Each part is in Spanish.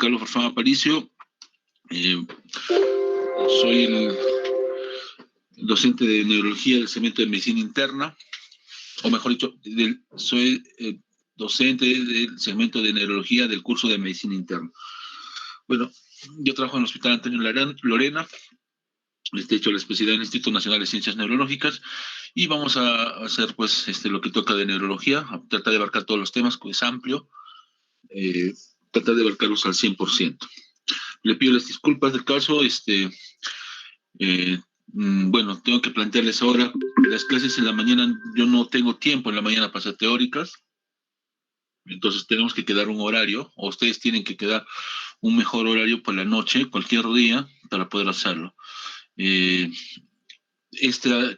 Carlos Farfán Aparicio. Soy el docente de neurología del segmento de medicina interna, o mejor dicho, soy docente del segmento de neurología del curso de medicina interna. Bueno, yo trabajo en el Hospital Antonio Lorena, he hecho la especialidad en el Instituto Nacional de Ciencias Neurológicas, y vamos a hacer pues lo que toca de neurología, a tratar de abarcar todos los temas, que es amplio, tratar de abarcarlos al 100%. Le pido las disculpas del caso, bueno, tengo que plantearles ahora, las clases en la mañana, yo no tengo tiempo en la mañana para hacer teóricas, entonces tenemos que quedar un horario, o ustedes tienen que quedar un mejor horario por la noche, cualquier día, para poder hacerlo.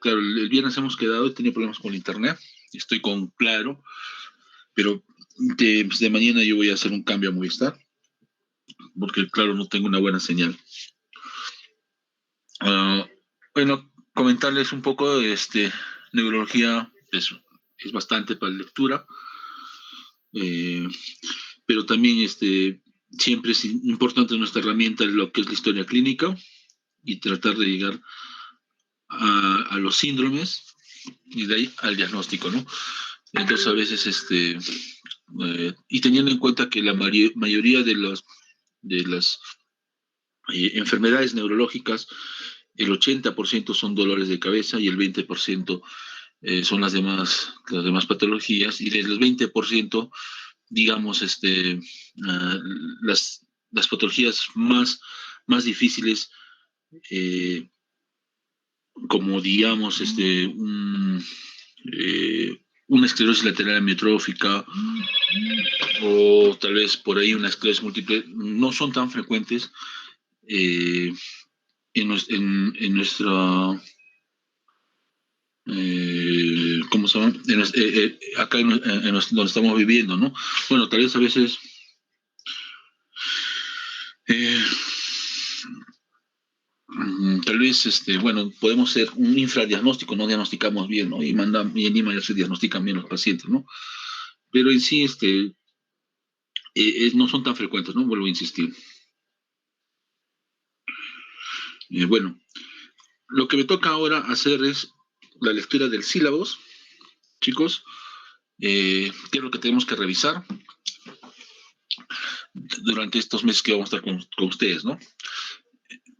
Claro, el viernes hemos quedado, he tenido problemas con el internet, estoy con Claro, pero de mañana yo voy a hacer un cambio a Movistar, porque claro, no tengo una buena señal. Bueno, comentarles un poco, neurología es bastante para lectura, pero también siempre es importante nuestra herramienta lo que es la historia clínica y tratar de llegar a los síndromes y de ahí al diagnóstico, ¿no? Entonces a veces, y teniendo en cuenta que la mayoría de las enfermedades neurológicas, el 80% son dolores de cabeza y el 20% son las demás patologías, y de los 20%, digamos, las patologías más difíciles, como digamos, una esclerosis lateral amiotrófica o tal vez por ahí una esclerosis múltiple, no son tan frecuentes en nuestra, ¿cómo se llama? Acá donde estamos viviendo, ¿no? Bueno, tal vez a veces tal vez, bueno, podemos ser un infradiagnóstico, no diagnosticamos bien, ¿no? Y en Lima ya se diagnostican bien los pacientes, ¿no? Pero en sí, no son tan frecuentes, ¿no? Vuelvo a insistir. Bueno, lo que me toca ahora hacer es la lectura del sílabus, chicos, qué es lo que tenemos que revisar durante estos meses que vamos a estar con ustedes, ¿no?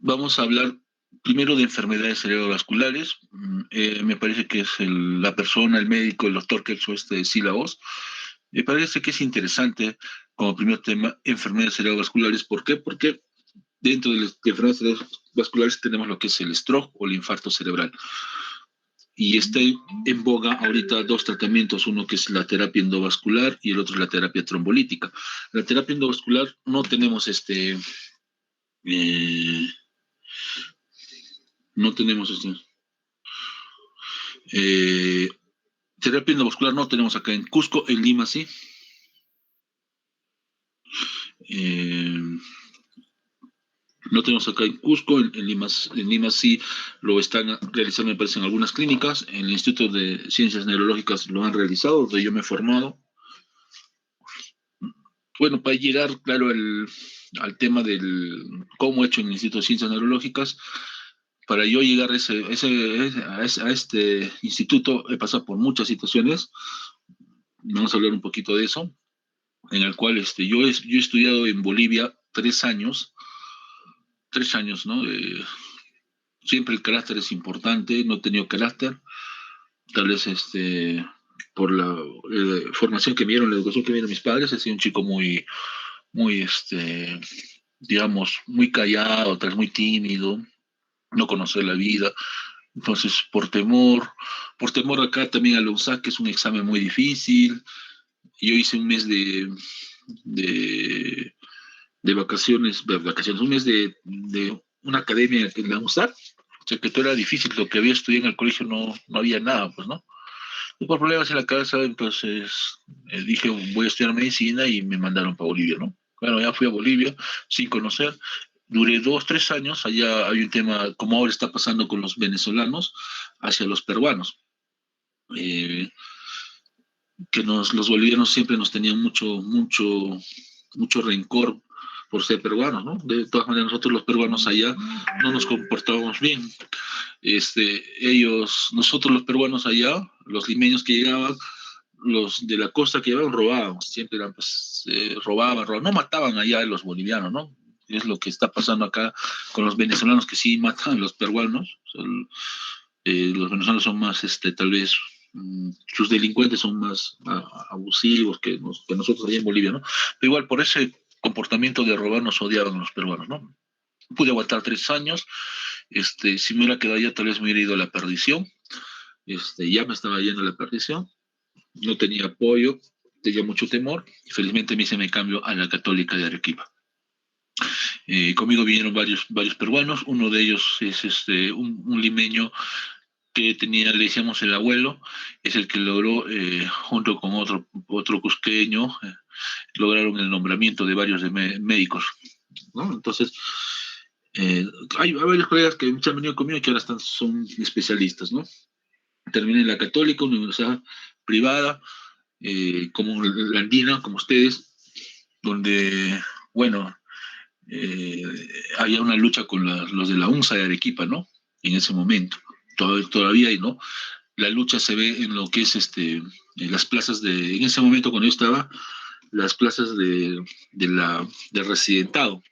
Vamos a hablar primero de enfermedades cerebrovasculares. Me parece que es la persona, el médico, el doctor que hizo sílabus. Me parece que es interesante como primer tema enfermedades cerebrovasculares. ¿Por qué? Porque dentro de las enfermedades cerebrovasculares tenemos lo que es el stroke o el infarto cerebral. Y está en boga ahorita dos tratamientos, uno que es la terapia endovascular y el otro es la terapia trombolítica. La terapia endovascular no tenemos no tenemos terapia endovascular no tenemos acá en Cusco, en Lima sí. No tenemos acá en Cusco, en Lima sí lo están realizando, me parece, en algunas clínicas. En el Instituto de Ciencias Neurológicas lo han realizado, donde yo me he formado. Bueno, para llegar, claro, al tema del cómo he hecho en el Instituto de Ciencias Neurológicas, para yo llegar a este instituto he pasado por muchas situaciones. Vamos a hablar un poquito de eso, en el cual yo he estudiado en Bolivia 3 años, ¿no? Siempre el carácter es importante, no he tenido carácter, tal vez por la formación que me dieron, la educación que me dieron mis padres, he sido un chico muy, digamos, muy callado, tal vez muy tímido, no conocer la vida. Entonces, por temor acá también al UNSAC, que es un examen muy difícil, yo hice un mes de vacaciones, un mes de una academia en la UNSAC, o sea que todo era difícil, lo que había estudiado en el colegio no había nada, pues, ¿no? Y por problemas en la casa, entonces dije, voy a estudiar medicina y me mandaron para Bolivia, ¿no? Bueno, ya fui a Bolivia sin conocer, duré 2, 3 años, allá hay un tema, como ahora está pasando con los venezolanos, hacia los peruanos, que los bolivianos siempre nos tenían mucho rencor por ser peruanos, ¿no? De todas maneras, nosotros los peruanos allá no nos comportábamos bien. Nosotros los peruanos allá, los limeños que llegaban, los de la costa que llegaban robaban, siempre eran, pues, robaban, no mataban allá a los bolivianos, ¿no? Es lo que está pasando acá con los venezolanos que sí matan a los peruanos. Los venezolanos son más, tal vez, sus delincuentes son más abusivos que nosotros allá en Bolivia, ¿no? Pero igual por ese comportamiento de robar nos odiaban los peruanos, ¿no? Pude aguantar 3 años, si me hubiera quedado allá tal vez me hubiera ido a la perdición, ya me estaba yendo a la perdición, no tenía apoyo, tenía mucho temor, y felizmente me hice mi cambio a la Católica de Arequipa. Conmigo vinieron varios peruanos, uno de ellos es un limeño que tenía, le decíamos el abuelo, es el que logró, junto con otro cusqueño, lograron el nombramiento de varios médicos, ¿no? Entonces, hay varios colegas que se han venido conmigo que ahora son especialistas, ¿no? Terminé en la Católica, una universidad privada, como la Andina, como ustedes, donde, bueno, eh, había una lucha con los de la UNSA de Arequipa, ¿no? En ese momento. Todavía hay, ¿no? La lucha se ve en lo que es en las plazas en ese momento cuando yo estaba, las plazas del residentado,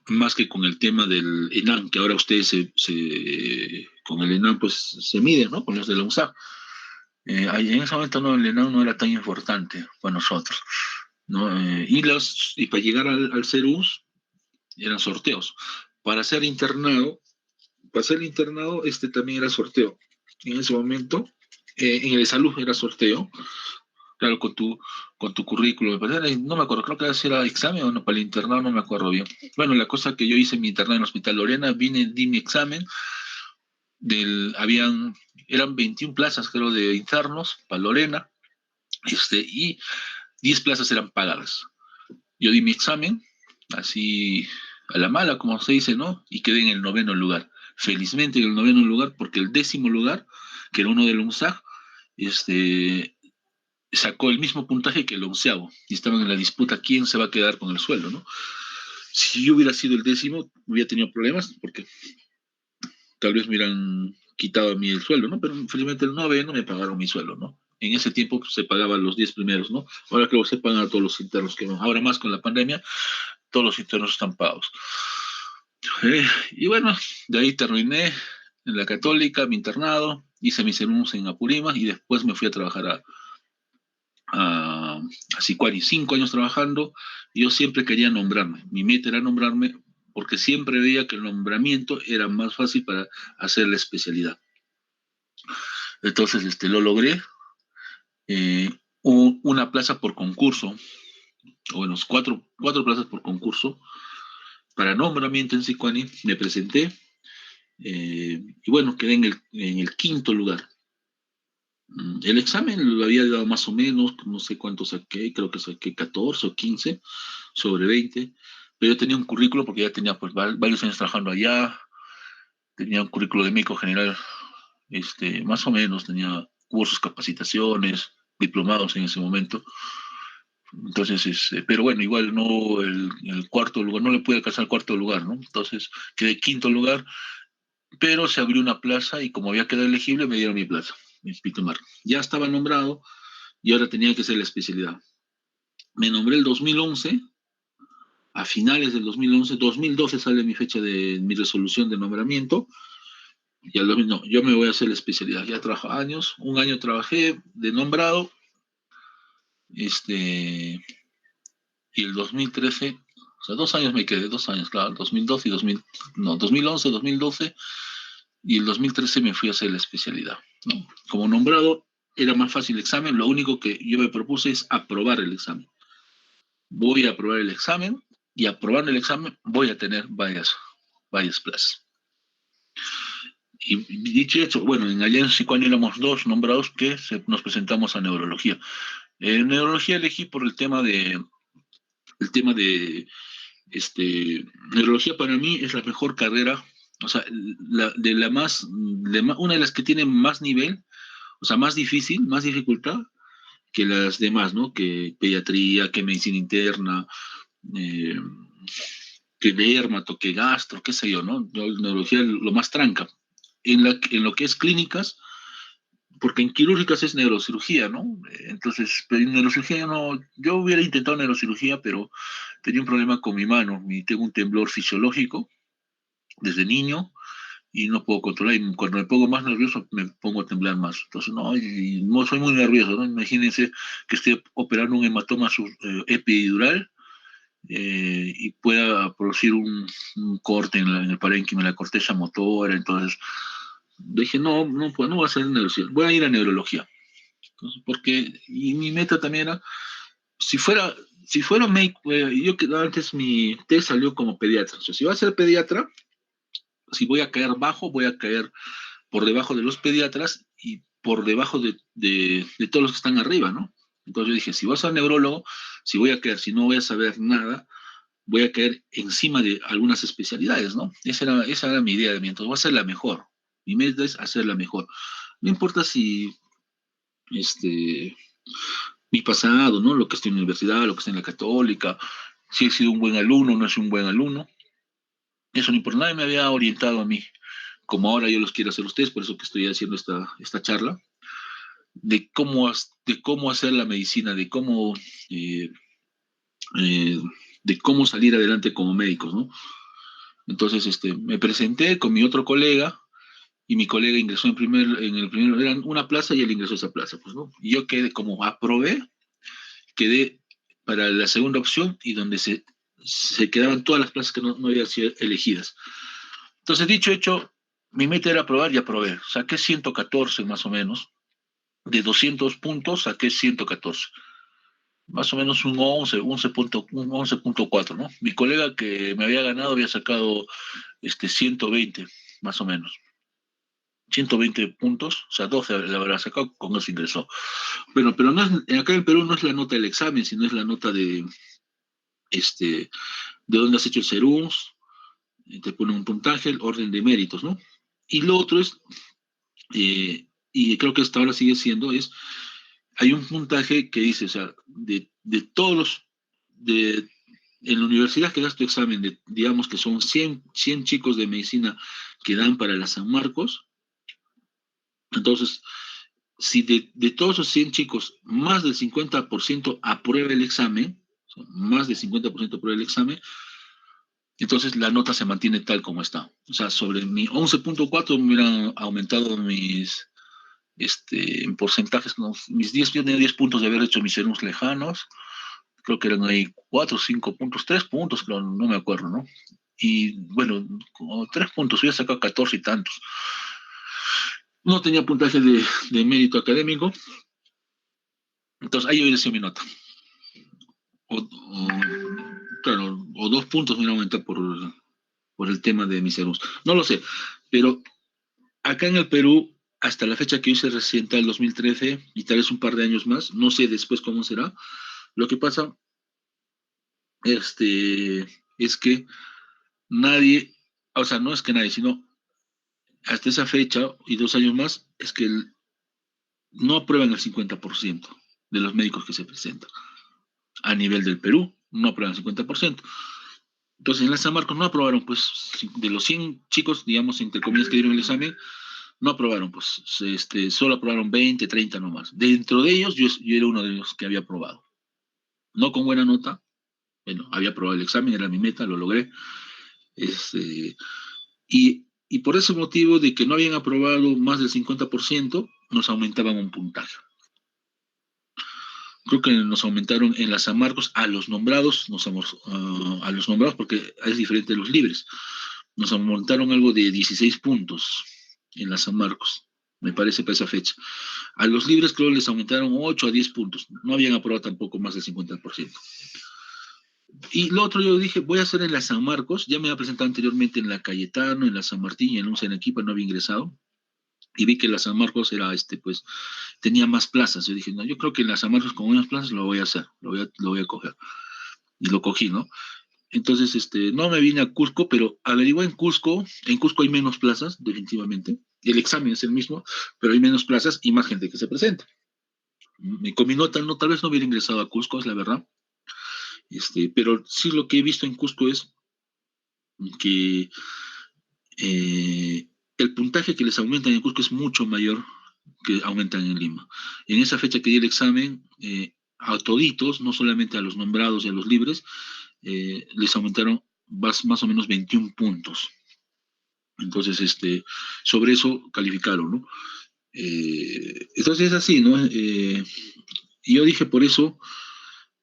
más que con el tema del ENAM, que ahora ustedes con el ENAM pues se miden, ¿no? Con los de la UNSA. En ese momento no, el ENAM no era tan importante para nosotros, ¿no? Y para llegar al CERUS eran sorteos. Para ser internado, también era sorteo. En ese momento, en el de salud era sorteo, claro, con tu currículum. No me acuerdo, creo que era examen o no, para el internado, no me acuerdo bien. Bueno, la cosa que yo hice mi internado en el Hospital Lorena, di mi examen, eran 21 plazas, creo, de internos para Lorena, y 10 plazas eran pagadas. Yo di mi examen, así a la mala, como se dice, ¿no? Y quedé en el 9º lugar. Felizmente en el 9º lugar, porque el 10º lugar, que era uno del UNSAG, sacó el mismo puntaje que el 11º, y estaban en la disputa quién se va a quedar con el sueldo, ¿no? Si yo hubiera sido el 10º, hubiera tenido problemas, porque tal vez me hubieran quitado a mí el sueldo, ¿no? Pero felizmente el 9 no me pagaron mi sueldo, ¿no? En ese tiempo pues, se pagaban los 10 primeros, ¿no? Ahora creo que se pagan a todos los internos que van. Ahora más con la pandemia, todos los internos están pagos. Y bueno, de ahí terminé en la Católica, mi internado, hice mis segundos en Apurímac y después me fui a trabajar a Sicuani, 5 años trabajando, y yo siempre quería nombrarme. Mi meta era nombrarme porque siempre veía que el nombramiento era más fácil para hacer la especialidad. Entonces, lo logré. Una plaza por concurso, o bueno, cuatro plazas por concurso para nombramiento en Sicuani, me presenté, y bueno, quedé en el 5º lugar. El examen lo había dado más o menos, no sé cuánto saqué, creo que saqué 14 o 15 sobre 20, pero yo tenía un currículo porque ya tenía pues varios años trabajando allá, tenía un currículo de médico general, más o menos, tenía cursos, capacitaciones, diplomados en ese momento. Entonces, pero bueno, igual no el 4º lugar, no le pude alcanzar el 4º lugar, ¿no? Entonces quedé 5º lugar, pero se abrió una plaza y como había quedado elegible, me dieron mi plaza, en Pitomar. Ya estaba nombrado y ahora tenía que hacer la especialidad. Me nombré el 2011, a finales del 2011, 2012 sale mi fecha de mi resolución de nombramiento, y al 2000, no, yo me voy a hacer la especialidad. Ya trabajo años, un año trabajé de nombrado, y el 2013, o sea, 2 años me quedé, 2 años, claro, 2012 y 2011, 2012, y el 2013 me fui a hacer la especialidad, ¿no? Como nombrado era más fácil el examen, lo único que yo me propuse es aprobar el examen. Voy a aprobar el examen, y aprobando el examen voy a tener varias plazas. Y dicho hecho, bueno, en Alianza Psicoanalítica éramos 2 nombrados que nos presentamos a neurología. En neurología elegí por el tema de neurología. Para mí es la mejor carrera, o sea, una de las que tiene más nivel, o sea, más difícil, más dificultad que las demás, ¿no? Que pediatría, que medicina interna, eh, que dermato, que gastro, qué sé yo, ¿no? Yo, neurología lo más tranca. En lo que es clínicas, porque en quirúrgicas es neurocirugía, ¿no? Entonces, pero en neurocirugía yo hubiera intentado neurocirugía, pero tenía un problema con mi mano, tengo un temblor fisiológico desde niño y no puedo controlar, y cuando me pongo más nervioso me pongo a temblar más. Entonces, no, y no soy muy nervioso, ¿no? Imagínense que estoy operando un hematoma epidural y pueda producir un corte en el parénquima, en la corteza motora. Entonces dije, no, no, pues no voy a hacer neurocirugía, voy a ir a neurología. Entonces, porque, y mi meta también era, si fuera, si fuera médico, yo que antes mi test salió como pediatra. O sea, si voy a ser pediatra, si voy a caer bajo, voy a caer por debajo de los pediatras y por debajo de todos los que están arriba, ¿no? Entonces yo dije, si voy a ser neurólogo, si voy a caer, si no voy a saber nada, voy a caer encima de algunas especialidades, ¿no? Esa era mi idea de mí. Entonces voy a hacer la mejor. Mi meta es hacerla mejor. No importa si este, mi pasado, ¿no? Lo que estoy en la universidad, lo que estoy en la católica, si he sido un buen alumno, no he sido un buen alumno. Eso no importa. Nadie me había orientado a mí, como ahora yo los quiero hacer a ustedes, por eso que estoy haciendo esta charla, de cómo hacer la medicina, eh, eh, de cómo salir adelante como médicos, ¿no? Entonces, me presenté con mi otro colega y mi colega ingresó en el primero, eran una plaza y él ingresó a esa plaza, pues, ¿no? Y yo quedé como aprobé, quedé para la segunda opción y donde se quedaban todas las plazas que no habían sido elegidas. Entonces, dicho hecho, mi meta era aprobar y aprobé. Saqué 114 más o menos. De 200 puntos saqué 114. Más o menos un 11.4, ¿no? Mi colega que me había ganado había sacado 120, más o menos. 120 puntos, o sea, 12 la habrá sacado, con eso ingresó. Bueno, pero no es, acá en Perú no es la nota del examen, sino es la nota este, de dónde has hecho el serums, te pone un puntaje, el orden de méritos, ¿no? Y lo otro es, y creo que hasta ahora sigue siendo, hay un puntaje que dice, o sea, de todos de, en la universidad que das tu examen, digamos que son 100 chicos de medicina que dan para la San Marcos, entonces, si de todos esos 100 chicos, más del 50% aprueba el examen, o sea, más del 50% aprueba el examen, entonces la nota se mantiene tal como está. O sea, sobre mi 11.4 me hubieran aumentado en porcentajes, ¿no? Yo tenía 10 puntos de haber hecho mis serums lejanos, creo que eran ahí 4 5 puntos, 3 puntos, creo, no me acuerdo, ¿no? Y bueno, como 3 puntos, hubiera sacado 14 y tantos. No tenía puntaje de mérito académico, entonces ahí hubiera sido mi nota. Claro, o 2 puntos me hubiera aumentado por el tema de mis serums. No lo sé, pero acá en el Perú, hasta la fecha que yo hice reciente, el 2013, y tal vez un par de años más, no sé después cómo será, lo que pasa es que nadie, o sea, no es que nadie, sino hasta esa fecha y 2 años más, es que no aprueban el 50% de los médicos que se presentan. A nivel del Perú, no aprueban el 50%. Entonces, en la San Marcos no aprobaron, pues, de los 100 chicos, digamos, entre comillas, que dieron el examen, no aprobaron, pues, solo aprobaron 20, 30 nomás. Dentro de ellos, yo era uno de los que había aprobado. No con buena nota, bueno, había aprobado el examen, era mi meta, lo logré. Y por ese motivo de que no habían aprobado más del 50%, nos aumentaban un puntaje. Creo que nos aumentaron en las San Marcos a los nombrados, a los nombrados porque es diferente de los libres. Nos aumentaron algo de 16 puntos en las San Marcos, me parece para esa fecha. A los libres creo les aumentaron 8 a 10 puntos. No habían aprobado tampoco más del 50%. Y lo otro yo dije, voy a hacer en la San Marcos, ya me había presentado anteriormente en la Cayetano, en la San Martín y en un equipo, no había ingresado. Y vi que la San Marcos era, pues, tenía más plazas. Yo dije, no, yo creo que en la San Marcos con unas plazas lo voy a hacer, lo voy a coger. Y lo cogí, ¿no? Entonces, no me vine a Cusco, pero averigué en Cusco hay menos plazas, definitivamente. El examen es el mismo, pero hay menos plazas y más gente que se presenta. Y con mi nota, no, tal vez no hubiera ingresado a Cusco, es la verdad. Pero sí lo que he visto en Cusco es que el puntaje que les aumentan en Cusco es mucho mayor que aumentan en Lima. En esa fecha que di el examen, a toditos, no solamente a los nombrados y a los libres, les aumentaron más o menos 21 puntos. Entonces, sobre eso calificaron, ¿no? Entonces es así, ¿no? Y yo dije, por eso,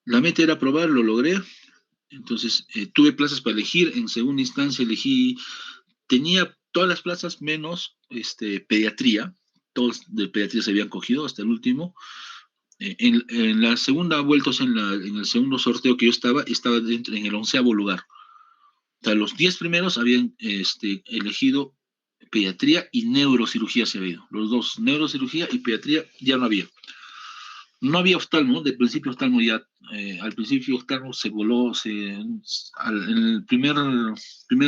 la meta era probar, lo logré. Entonces, tuve plazas para elegir. En segunda instancia elegí, tenía todas las plazas menos pediatría. Todos de pediatría se habían cogido hasta el último. En la segunda vuelta, o sea, en el segundo sorteo que yo estaba dentro, en el 11º lugar. O sea, los 10 primeros habían elegido pediatría y neurocirugía se había ido. Los dos, neurocirugía y pediatría, ya no había. No había oftalmo, de principio oftalmo ya, al principio oftalmo se voló, en el primer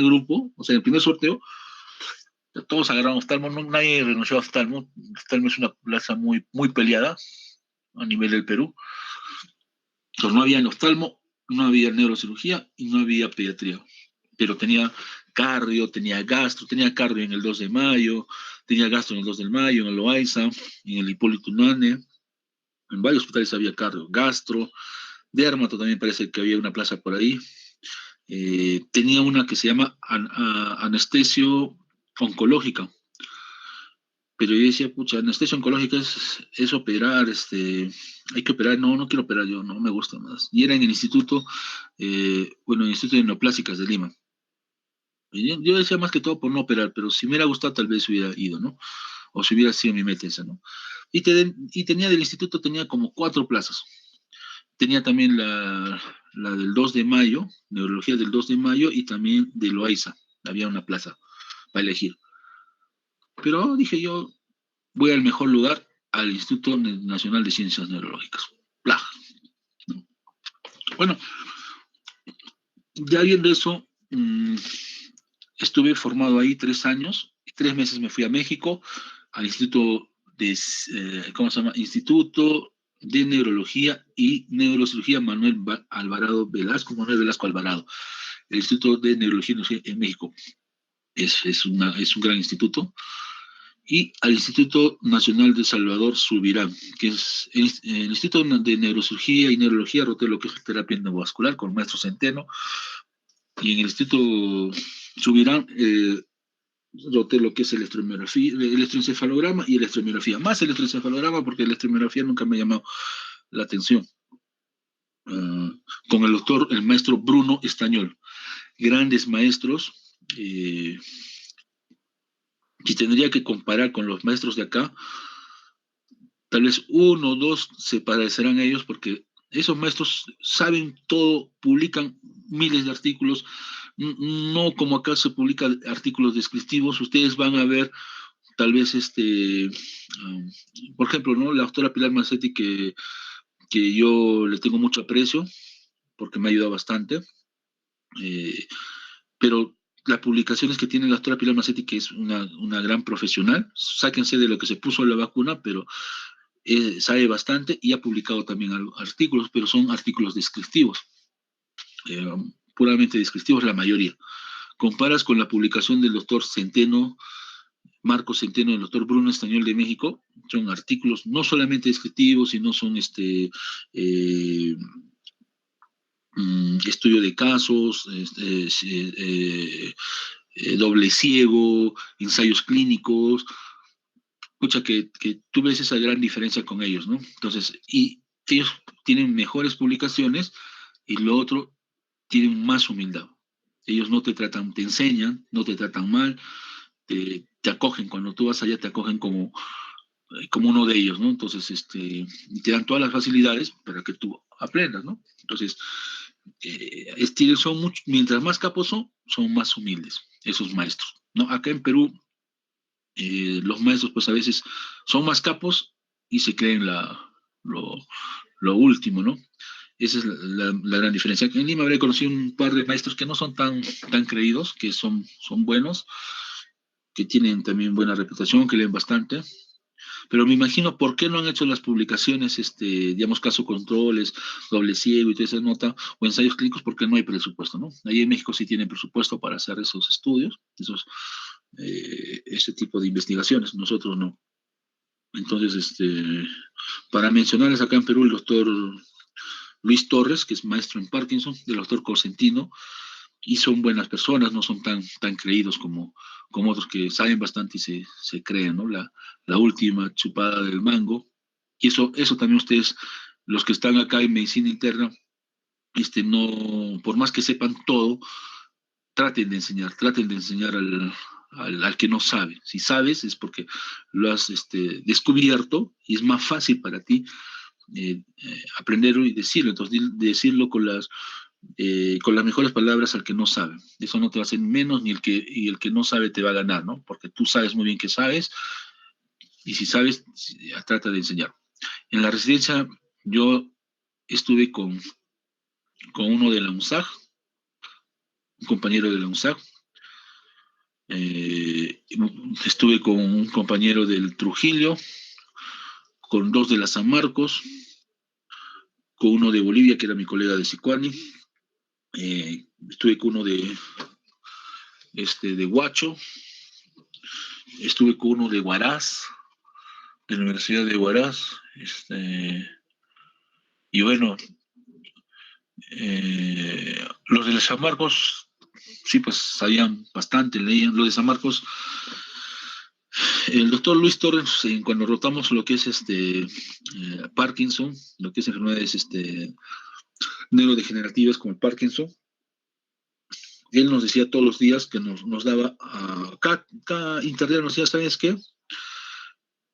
grupo, o sea, en el primer sorteo, todos agarraron oftalmo, no, nadie renunció a oftalmo. Oftalmo es una plaza muy, muy peleada a nivel del Perú. Entonces no había en oftalmo, no había neurocirugía y no había pediatría. Pero tenía cardio, tenía gastro, tenía cardio en el 2 de mayo, tenía gastro en el 2 de mayo, en el Loaiza, en el Hipólito Unanue, en varios hospitales había cardio, gastro, dermato también parece que había una plaza por ahí. Tenía una que se llama anestesio oncológica, pero yo decía, pucha, anestesia oncológica es operar, hay que operar, no, no quiero operar yo, no me gusta más. Y era en el instituto, bueno, en el Instituto de Neoplásicas de Lima. Y yo decía más que todo por no operar, pero si me hubiera gustado tal vez hubiera ido, ¿no? O si hubiera sido mi meta esa, ¿no? Y tenía del instituto, tenía como 4 plazas. Tenía también la del 2 de mayo, neurología del 2 de mayo, y también de Loaiza, había una plaza para elegir. Pero dije yo, voy al mejor lugar, al Instituto Nacional de Ciencias Neurológicas. Bla. Bueno, ya viendo eso, estuve formado ahí 3 años, 3 meses me fui a México, al Instituto ¿cómo se llama? Instituto de Neurología y Neurocirugía Manuel Velasco Alvarado, el Instituto de Neurología en México. Es un gran instituto. Y al Instituto Nacional de Salvador Subirán, que es el Instituto de Neurocirugía y Neurología, roté lo que es terapia endovascular con el maestro Centeno, y en el Instituto Subirán roté lo que es electromiografía, el electroencefalograma y electromiografía, más electroencefalograma porque la electromiografía nunca me ha llamado la atención. Con el doctor, el maestro Bruno Estañol, grandes maestros. Si tendría que comparar con los maestros de acá, tal vez uno o dos se parecerán a ellos porque esos maestros saben todo, publican miles de artículos, no como acá se publican artículos descriptivos. Ustedes van a ver tal vez por ejemplo, ¿no? La doctora Pilar Macetti, que yo le tengo mucho aprecio porque me ha ayudado bastante, pero las publicaciones que tiene la doctora Pilar Macetti, que es una gran profesional, sáquense de lo que se puso la vacuna, pero sabe bastante y ha publicado también artículos, pero son artículos descriptivos, eh, puramente descriptivos la mayoría. Comparas con la publicación del doctor Centeno, Marcos Centeno, del doctor Bruno Estañol de México, son artículos no solamente descriptivos, sino son estudio de casos, doble ciego, ensayos clínicos. Escucha que tú ves esa gran diferencia con ellos, ¿no? Entonces, y ellos tienen mejores publicaciones y lo otro, tienen más humildad. Ellos no te tratan, te enseñan, no te tratan mal, te acogen, cuando tú vas allá te acogen como uno de ellos, ¿no? Entonces, y te dan todas las facilidades para que tú aprendas, ¿no? Entonces, mientras más capos son más humildes esos maestros, ¿no? Acá en Perú, los maestros pues a veces son más capos y se creen lo, lo último, ¿no? Esa es la gran diferencia. En Lima habré conocido un par de maestros que no son tan creídos, que son buenos, que tienen también buena reputación, que leen bastante, Pero me imagino por qué no han hecho las publicaciones, digamos, caso controles, doble ciego y toda esa nota, o ensayos clínicos, porque no hay presupuesto, ¿no? Ahí en México sí tienen presupuesto para hacer esos estudios, ese tipo de investigaciones, nosotros no. Entonces, para mencionarles acá en Perú, el doctor Luis Torres, que es maestro en Parkinson, del doctor Cosentino, y son buenas personas, no son tan creídos como otros que saben bastante y se creen, ¿no? La última chupada del mango. Y eso también ustedes, los que están acá en medicina interna, no, por más que sepan todo, traten de enseñar al que no sabe. Si sabes es porque lo has descubierto y es más fácil para ti aprenderlo y decirlo. Entonces, decirlo con las mejores palabras al que no sabe. Eso no te va a hacer menos y el que no sabe te va a ganar, ¿no? Porque tú sabes muy bien que sabes y si sabes, trata de enseñar. En la residencia yo estuve con uno de la UNSAG, un compañero de la UNSAG, estuve con un compañero del Trujillo, con dos de la San Marcos, con uno de Bolivia, que era mi colega de Sicuani, estuve con uno de Huacho, estuve con uno de Huaraz, de la Universidad de Huaraz, y bueno, los de San Marcos, sí, pues sabían bastante, leían. Los de San Marcos, el doctor Luis Torres, cuando rotamos lo que es Parkinson, lo que es enfermedades neurodegenerativas como el Parkinson, él nos decía todos los días que nos daba, cada internet nos decía, ¿sabes qué?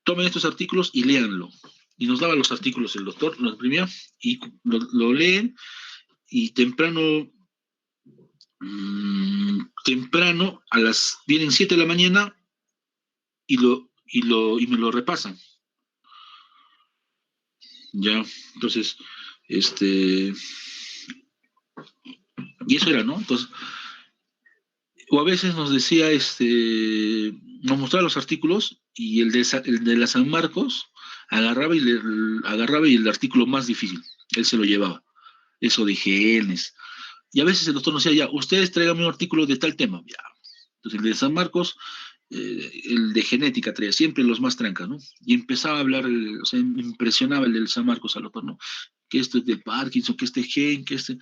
Tomen estos artículos y léanlo. Y nos daba los artículos el doctor, los imprimía y lo leen y temprano, vienen 7 de la mañana y me lo repasan. Ya, entonces, y eso era, ¿no? Entonces, o a veces nos decía, nos mostraba los artículos y el de la San Marcos agarraba y el artículo más difícil, él se lo llevaba, eso de genes. Y a veces el doctor nos decía, ya, ustedes tráiganme un artículo de tal tema, ya. Entonces el de San Marcos, el de genética traía siempre los más trancas, ¿no? Y empezaba a hablar, o sea, impresionaba el del San Marcos al doctor, ¿no? Que esto es de Parkinson, que este gen, que este...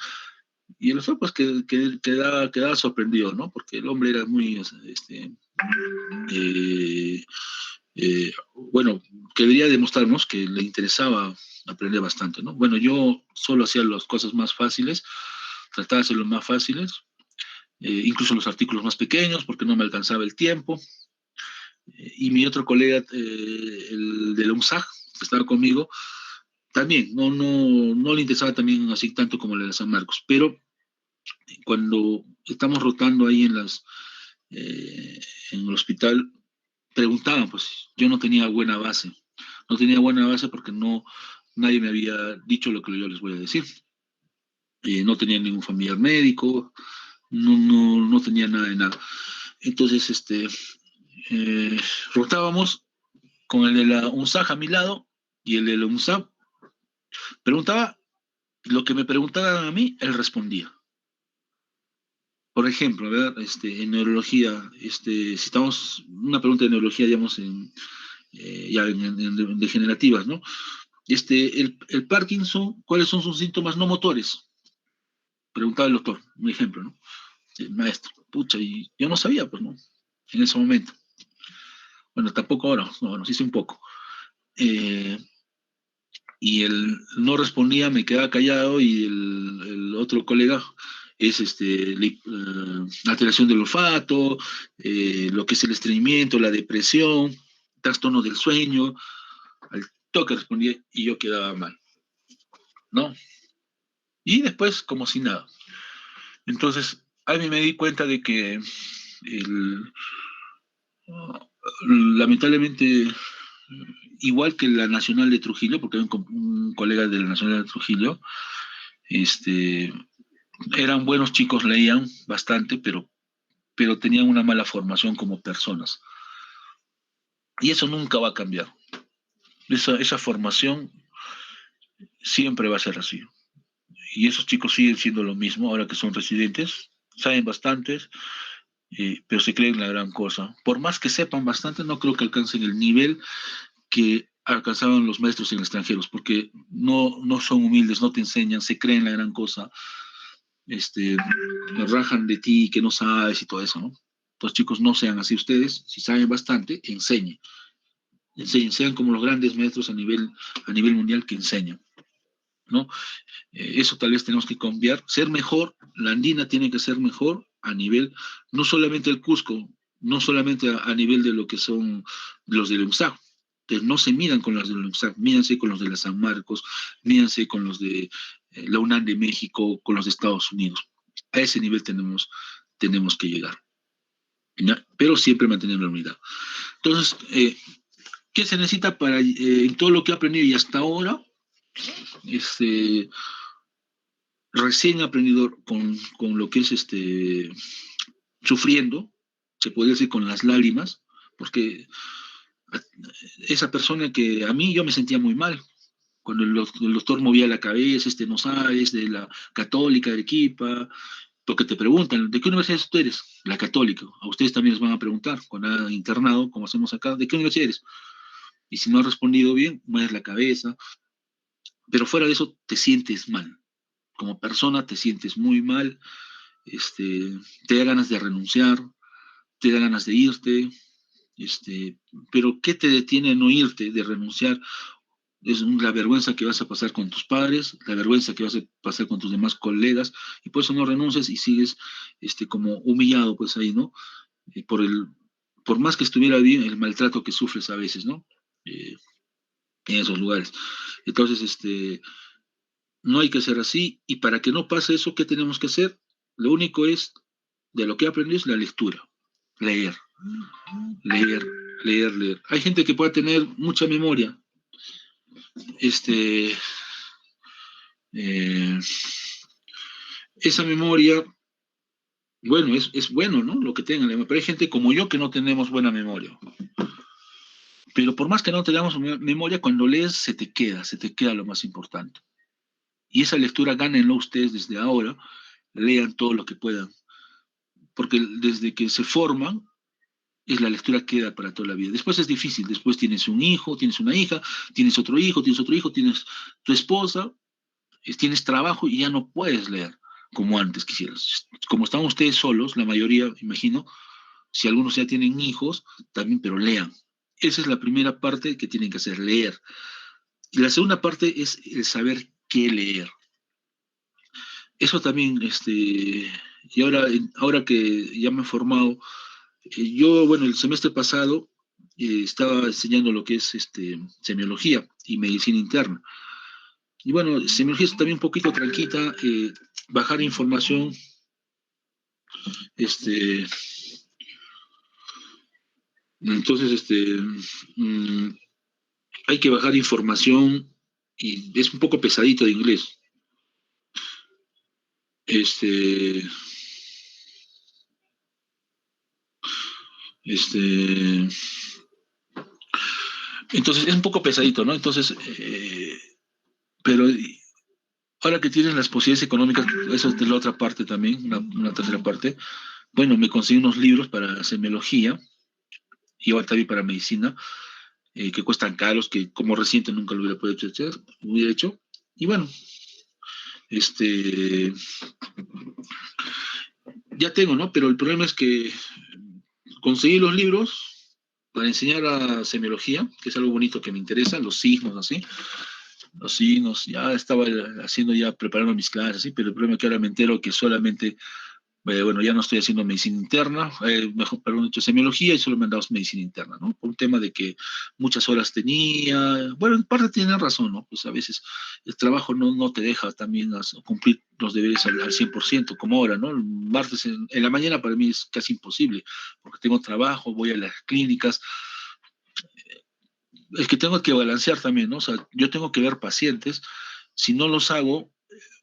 Y el doctor pues quedaba sorprendido, ¿no? Porque el hombre era muy, o sea, eh, bueno, quería demostrarnos que le interesaba aprender bastante, ¿no? Bueno, yo solo hacía las cosas más fáciles, trataba de hacerlo más fáciles, incluso los artículos más pequeños, porque no me alcanzaba el tiempo. Y mi otro colega, el de la UNSAG, que estaba conmigo, también no le interesaba también así tanto como el de San Marcos, pero cuando estamos rotando ahí en el hospital, preguntaban, pues yo no tenía buena base porque nadie me había dicho lo que yo les voy a decir. No tenía ningún familiar médico, no tenía nada de nada. Entonces, rotábamos con el de la UNSAG a mi lado y el de la UNSAG preguntaba lo que me preguntaban a mí, él respondía. Por ejemplo, a ver, en neurología, si estamos, una pregunta de neurología, digamos, ya en degenerativas, ¿no? El Parkinson, ¿cuáles son sus síntomas no motores? Preguntaba el doctor, un ejemplo, ¿no? El maestro, pucha, y yo no sabía, pues, ¿no? En ese momento. Bueno, tampoco ahora, no, bueno, sí sé un poco. Eh, y él no respondía, me quedaba callado y el otro colega es alteración del olfato, lo que es el estreñimiento, la depresión, trastorno del sueño. Al toque respondía y yo quedaba mal, ¿no? Y después como si nada. Entonces, a mí me di cuenta de que el, lamentablemente, igual que la Nacional de Trujillo, porque hay un colega de la Nacional de Trujillo, este, eran buenos chicos, leían bastante, pero tenían una mala formación como personas. Y eso nunca va a cambiar. esa formación siempre va a ser así. Y esos chicos siguen siendo lo mismo ahora que son residentes, saben bastantes, pero se creen la gran cosa. Por más que sepan bastante, no creo que alcancen el nivel que alcanzaban los maestros en extranjeros, porque no son humildes, no te enseñan, se creen la gran cosa, este, rajan de ti, que no sabes y todo eso, ¿no? Entonces, chicos, no sean así ustedes, si saben bastante, enseñen, sean como los grandes maestros a nivel mundial que enseñan, ¿no? Eso tal vez tenemos que cambiar, ser mejor, la andina tiene que ser mejor a nivel, no solamente el Cusco, no solamente a nivel de lo que son los del UNSAC, que no se midan con los del UNSAC, mídanse con los de la San Marcos, mídanse con los de la UNAM de México, con los de Estados Unidos. A ese nivel tenemos que llegar, ¿ya? Pero siempre manteniendo la unidad. Entonces, ¿qué se necesita para en todo lo que he aprendido y hasta ahora? Este, recién aprendido con lo que es sufriendo, se podría decir con las lágrimas, porque esa persona que a mí yo me sentía muy mal, cuando el doctor movía la cabeza, no sabes, de la Católica de Arequipa, porque te preguntan, ¿de qué universidad tú eres? La Católica. A ustedes también les van a preguntar, cuando han internado, como hacemos acá, ¿de qué universidad eres? Y si no has respondido bien, mueves la cabeza, pero fuera de eso te sientes mal. Como persona te sientes muy mal, este, te da ganas de renunciar, te da ganas de irte, pero ¿qué te detiene a no irte, de renunciar? Es la vergüenza que vas a pasar con tus padres, la vergüenza que vas a pasar con tus demás colegas, y por eso no renuncias y sigues como humillado, pues ahí, ¿no? Por por más que estuviera bien, el maltrato que sufres a veces, ¿no? Eh, en esos lugares. Entonces, no hay que ser así, y para que no pase eso, ¿qué tenemos que hacer? Lo único es, de lo que he aprendido, es la lectura, leer, leer, leer. Hay gente que puede tener mucha memoria, este, eh, esa memoria, bueno, es bueno, ¿no? Lo que tengan, pero hay gente como yo que no tenemos buena memoria. Pero por más que no tengamos memoria, cuando lees se te queda lo más importante. Y esa lectura gánenlo ustedes desde ahora, lean todo lo que puedan, porque desde que se forman, es la lectura queda para toda la vida. Después es difícil, después tienes un hijo, tienes una hija, tienes otro hijo, tienes tu esposa, tienes trabajo y ya no puedes leer como antes quisieras. Como están ustedes solos, la mayoría, imagino, si algunos ya tienen hijos, también, pero lean. Esa es la primera parte que tienen que hacer, leer. Y la segunda parte es el saber qué leer. Eso también, y ahora que ya me he formado, yo, bueno, el semestre pasado estaba enseñando lo que es semiología y medicina interna. Y bueno, semiología es también un poquito tranquila, bajar información, este, entonces, mm, hay que bajar información y es un poco pesadito de inglés. Este, este, entonces es un poco pesadito, ¿no? Entonces, pero ahora que tienes las posibilidades económicas, eso es de la otra parte también, una tercera parte. Bueno, me conseguí unos libros para semiología y ahora también para medicina, que cuestan caros, que como reciente nunca lo hubiera podido hacer, hubiera hecho. Y bueno, este, ya tengo, ¿no? Pero el problema es que conseguí los libros para enseñar a semiología, que es algo bonito que me interesa, los signos, así. Los signos, ya estaba haciendo, ya preparando mis clases, así, pero el problema es que ahora me entero que solamente, bueno, ya no estoy haciendo medicina interna, mejor, perdón, he hecho semiología y solo me han dado medicina interna, ¿no? Por un tema de que muchas horas tenía, bueno, en parte tienen razón, ¿no? Pues a veces el trabajo no te deja también cumplir los deberes al 100%, como ahora, ¿no? El martes en la mañana para mí es casi imposible, porque tengo trabajo, voy a las clínicas, es que tengo que balancear también, ¿no? O sea, yo tengo que ver pacientes, si no los hago,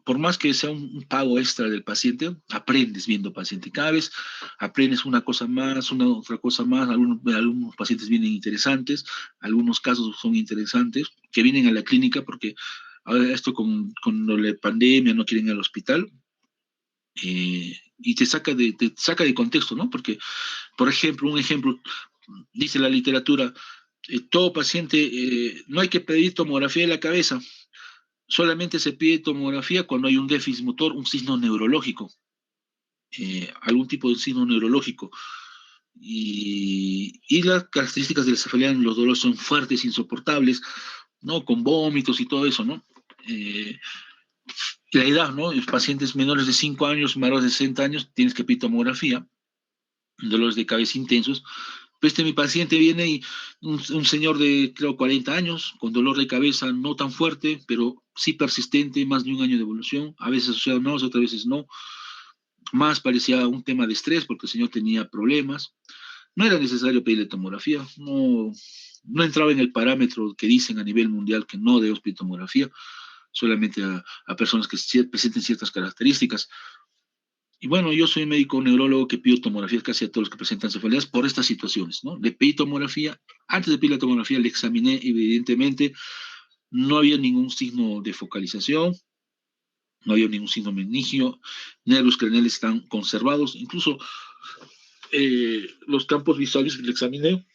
por más que sea un pago extra del paciente, aprendes viendo paciente. Cada vez aprendes una cosa más, una otra cosa más. Algunos pacientes vienen interesantes, algunos casos son interesantes, que vienen a la clínica porque ahora esto con la pandemia no quieren ir al hospital. Y te saca de contexto, ¿no? Porque, por ejemplo, un ejemplo, dice la literatura, todo paciente, no hay que pedir tomografía de la cabeza, solamente se pide tomografía cuando hay un déficit motor, un signo neurológico, algún tipo de signo neurológico. Y las características de la cefalea en los dolores son fuertes, insoportables, ¿no? Con vómitos y todo eso, ¿no? La edad, ¿no? Los pacientes menores de 5 años, mayores de 60 años, tienes que pedir tomografía, dolores de cabeza intensos. Pues mi paciente viene y un señor de, creo, 40 años, con dolor de cabeza no tan fuerte, pero sí persistente, más de un año de evolución, a veces asociado a náuseas, otras veces no. Más parecía un tema de estrés porque el señor tenía problemas. No era necesario pedirle tomografía, no entraba en el parámetro que dicen a nivel mundial que no debe pedir tomografía, solamente a personas que presenten ciertas características. Y bueno, yo soy médico neurólogo que pido tomografías casi a todos los que presentan cefaleas por estas situaciones, ¿no? Le pedí tomografía, antes de pedir la tomografía le examiné, evidentemente, no había ningún signo de focalización, no había ningún signo meningio, nervios craneales están conservados, incluso los campos visuales que le examiné,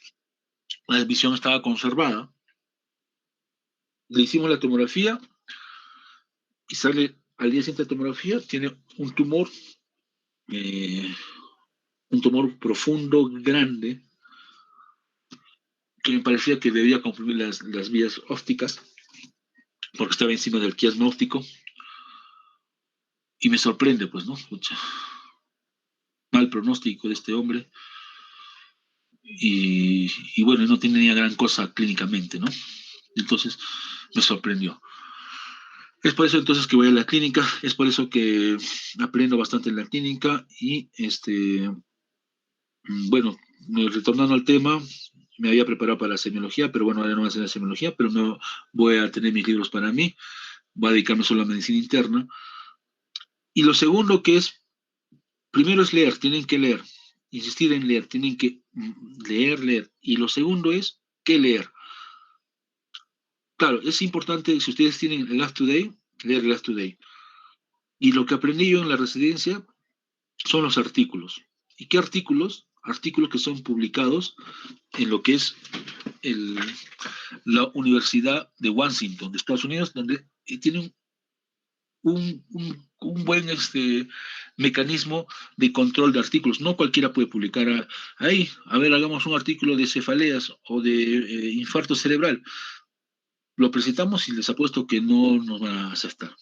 la visión estaba conservada. Le hicimos la tomografía y sale al día siguiente de la tomografía, tiene eh, un tumor profundo, grande, que me parecía que debía comprimir las vías ópticas, porque estaba encima del quiasma óptico, y me sorprende, pues, ¿no? Mucho mal pronóstico de este hombre, y bueno, no tenía gran cosa clínicamente, ¿no? Entonces, me sorprendió. Es por eso entonces que voy a la clínica, es por eso que aprendo bastante en la clínica, y bueno, retornando al tema, me había preparado para la semiología, pero bueno, ahora no voy a hacer la semiología, pero no voy a tener mis libros para mí, voy a dedicarme solo a medicina interna. Y lo segundo que es, primero es leer, tienen que leer, insistir en leer, tienen que leer. Y lo segundo es, ¿qué leer? Claro, es importante, si ustedes tienen el Last Today, leer el Last Today. Y lo que aprendí yo en la residencia son los artículos. ¿Y qué artículos? Artículos que son publicados en lo que es el, la Universidad de Washington, de Estados Unidos, donde tienen un buen mecanismo de control de artículos. No cualquiera puede publicar ahí. A ver, hagamos un artículo de cefaleas o de infarto cerebral. Lo presentamos y les apuesto que no nos van a aceptar.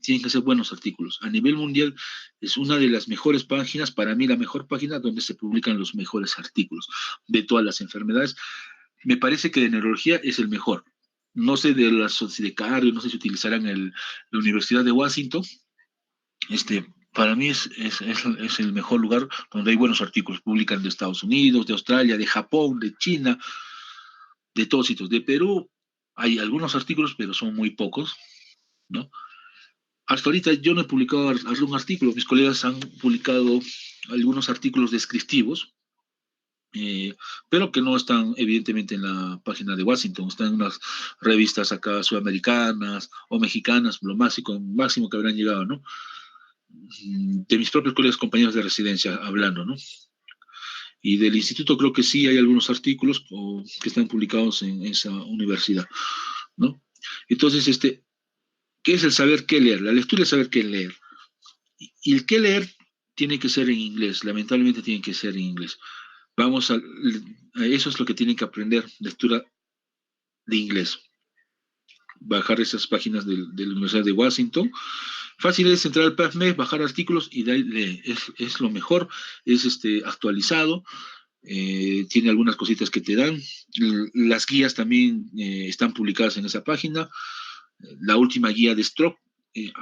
Tienen que ser buenos artículos. A nivel mundial es una de las mejores páginas, para mí la mejor página donde se publican los mejores artículos de todas las enfermedades. Me parece que de neurología es el mejor. No sé de la de cardio, no sé si utilizarán la Universidad de Washington. Para mí es el mejor lugar donde hay buenos artículos. Publican de Estados Unidos, de Australia, de Japón, de China, de todos sitios. De Perú hay algunos artículos, pero son muy pocos, ¿no? Hasta ahorita yo no he publicado algún artículo, mis colegas han publicado algunos artículos descriptivos, eh, pero que no están evidentemente en la página de Washington, están en unas revistas acá sudamericanas o mexicanas, lo máximo que habrán llegado, ¿no? De mis propios colegas compañeros de residencia hablando, ¿no? Y del instituto creo que sí hay algunos artículos que están publicados en esa universidad, ¿no? Entonces, ¿qué es el saber qué leer? La lectura es saber qué leer. Y el qué leer tiene que ser en inglés, lamentablemente tiene que ser en inglés. Eso es lo que tienen que aprender, lectura de inglés. Bajar esas páginas de la Universidad de Washington. Fácil es entrar al PubMed, bajar artículos y de ahí es lo mejor, es actualizado, tiene algunas cositas que te dan. Las guías también están publicadas en esa página. La última guía de stroke,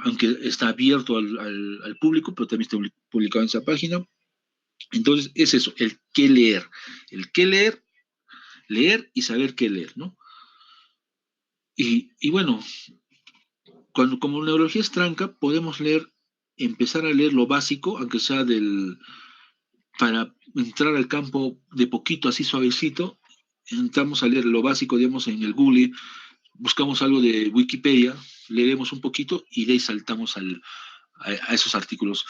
aunque está abierto al público, pero también está publicado en esa página. Entonces, es eso, el qué leer. El qué leer, leer y saber qué leer, ¿no? Y bueno, cuando como neurología es tranca, podemos empezar a leer lo básico, aunque sea para entrar al campo de poquito, así suavecito, entramos a leer lo básico, digamos, en el Google, buscamos algo de Wikipedia, leemos un poquito y de ahí saltamos a esos artículos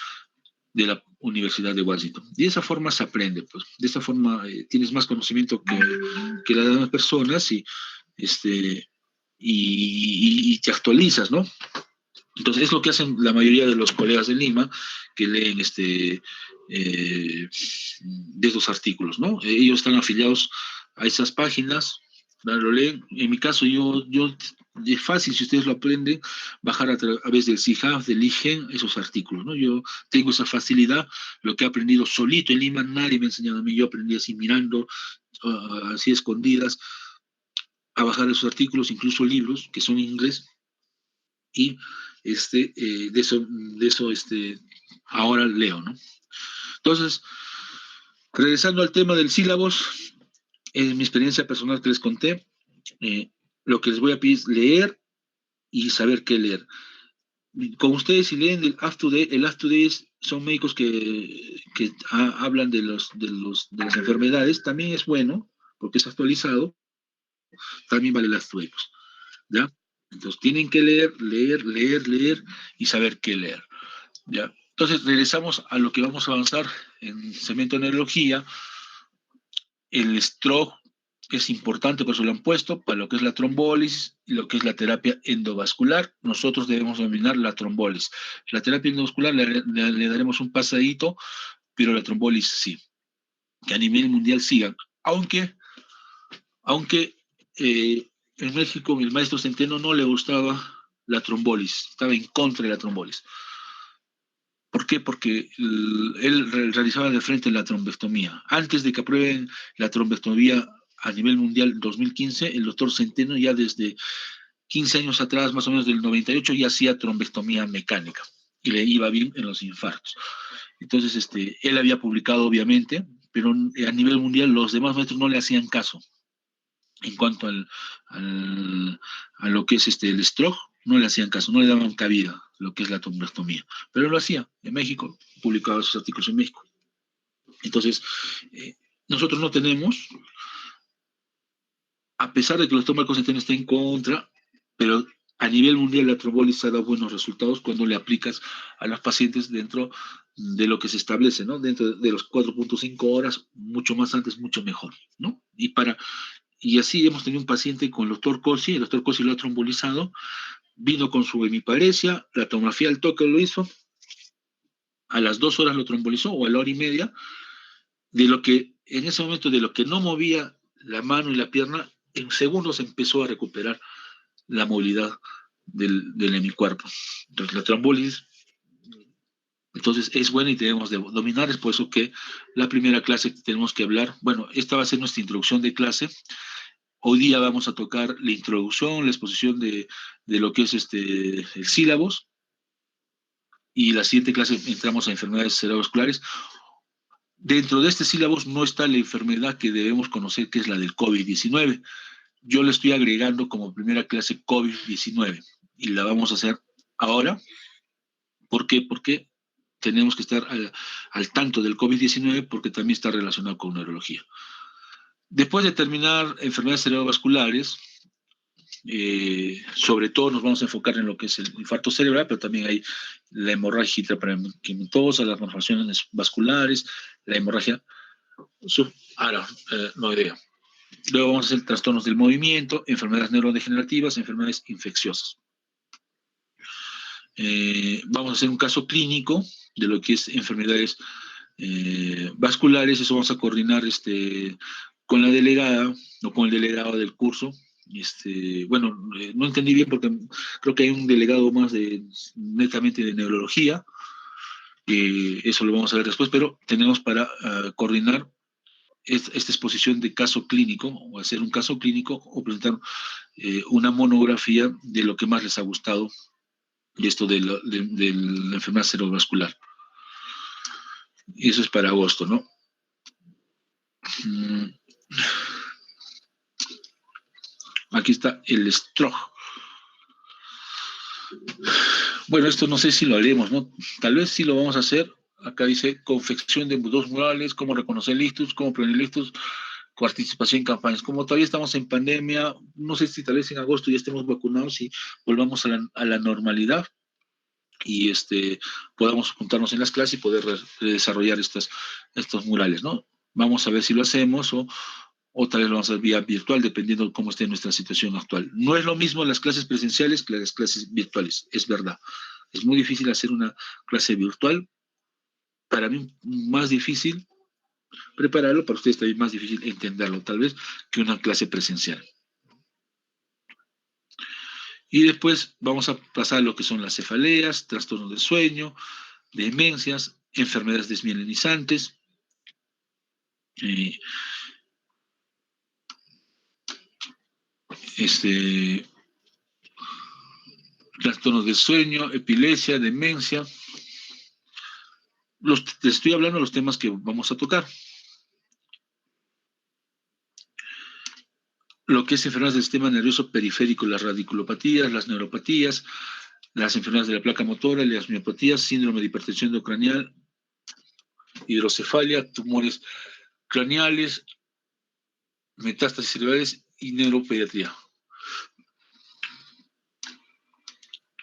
de la Universidad de Washington. Y de esa forma se aprende, pues. De esa forma tienes más conocimiento que las demás personas este, y te actualizas, ¿no? Entonces, es lo que hacen la mayoría de los colegas de Lima que leen de esos artículos, ¿no? Ellos están afiliados a esas páginas, ¿no? Lo leen. En mi caso, es fácil, si ustedes lo aprenden, bajar a través del CIJAF, del IGEN, esos artículos, ¿no? Yo tengo esa facilidad, lo que he aprendido solito en Lima, nadie me ha enseñado a mí, yo aprendí así mirando, así escondidas, a bajar esos artículos, incluso libros que son en inglés, y de eso ahora leo, ¿no? Entonces, regresando al tema del sílabos, en mi experiencia personal que les conté, lo que les voy a pedir es leer y saber qué leer. Con ustedes, si leen el up-to-date son médicos que hablan de las enfermedades, también es bueno, porque es actualizado, también vale el up-to-date, pues, ¿ya? Entonces, tienen que leer y saber qué leer. ¿Ya? Entonces, regresamos a lo que vamos a avanzar en cemento neurología. El stroke es importante, por eso lo han puesto, para lo que es la trombólisis y lo que es la terapia endovascular. Nosotros debemos dominar la trombólisis. La terapia endovascular le daremos un pasadito, pero la trombólisis sí. Que a nivel mundial sigan. Aunque en México el maestro Centeno no le gustaba la trombólisis, estaba en contra de la trombólisis. ¿Por qué? Porque él realizaba de frente la trombectomía. Antes de que aprueben la trombectomía a nivel mundial en 2015, el doctor Centeno ya desde 15 años atrás, más o menos del 98, ya hacía trombectomía mecánica y le iba bien en los infartos. Entonces, él había publicado, obviamente, pero a nivel mundial los demás maestros no le hacían caso en cuanto a lo que es el stroke, no le hacían caso, no le daban cabida lo que es la trombectomía. Pero lo hacía en México, publicaba sus artículos en México. Entonces, nosotros no tenemos, a pesar de que los tómicos estén en contra, pero a nivel mundial la trombólisis ha dado buenos resultados cuando le aplicas a los pacientes dentro de lo que se establece, ¿no? Dentro de los 4.5 horas, mucho más antes, mucho mejor, ¿no? Y así hemos tenido un paciente con el doctor Cosi lo ha trombolizado, vino con su hemiparesia, la tomografía al toque lo hizo, a las 2 horas lo trombolizó, o a la hora y media, de lo que en ese momento, de lo que no movía la mano y la pierna, en segundos empezó a recuperar la movilidad del hemicuerpo. Entonces la trombólisis, entonces es buena y debemos de dominar, es por eso que la primera clase que tenemos que hablar, bueno, esta va a ser nuestra introducción de clase. Hoy día vamos a tocar la introducción, la exposición de lo que es el sílabos, y la siguiente clase entramos a enfermedades cerebrovasculares. Dentro de este sílabos no está la enfermedad que debemos conocer, que es la del COVID-19. Yo le estoy agregando como primera clase COVID-19 y la vamos a hacer ahora. ¿Por qué? Porque tenemos que estar al tanto del COVID-19 porque también está relacionado con neurología. Después de terminar enfermedades cerebrovasculares, sobre todo nos vamos a enfocar en lo que es el infarto cerebral, pero también hay la hemorragia intraparenquimatosa, las malformaciones vasculares, la hemorragia no idea. Luego vamos a hacer trastornos del movimiento, enfermedades neurodegenerativas, enfermedades infecciosas. Vamos a hacer un caso clínico de lo que es enfermedades vasculares. Eso vamos a coordinar con la delegada o con el delegado del curso. Bueno, no entendí bien porque creo que hay un delegado más netamente de neurología. Eso lo vamos a ver después, pero tenemos para coordinar esta exposición de caso clínico, o hacer un caso clínico, o presentar una monografía de lo que más les ha gustado y esto de la enfermedad cerebrovascular. Y eso es para agosto, ¿no? Aquí está el stroke. Bueno, esto no sé si lo haremos, ¿no? Tal vez sí lo vamos a hacer. Acá dice confección de 2 murales, cómo reconocer listos, cómo prevenir listos, participación en campañas. Como todavía estamos en pandemia, no sé si tal vez en agosto ya estemos vacunados y volvamos a la normalidad y podamos juntarnos en las clases y poder desarrollar estos murales, ¿no? Vamos a ver si lo hacemos o tal vez lo vamos a hacer vía virtual, dependiendo de cómo esté nuestra situación actual. No es lo mismo las clases presenciales que las clases virtuales, es verdad. Es muy difícil hacer una clase virtual. Para mí más difícil prepararlo, para ustedes también más difícil entenderlo, tal vez, que una clase presencial. Y después vamos a pasar a lo que son las cefaleas, trastornos del sueño, demencias, enfermedades desmielinizantes, eh, este, trastornos del sueño, epilepsia, demencia. Les estoy hablando de los temas que vamos a tocar. Lo que es enfermedades del sistema nervioso periférico, las radiculopatías, las neuropatías, las enfermedades de la placa motora, las miopatías, síndrome de hipertensión endocranial, hidrocefalia, tumores craneales, metástasis cerebrales y neuropediatría.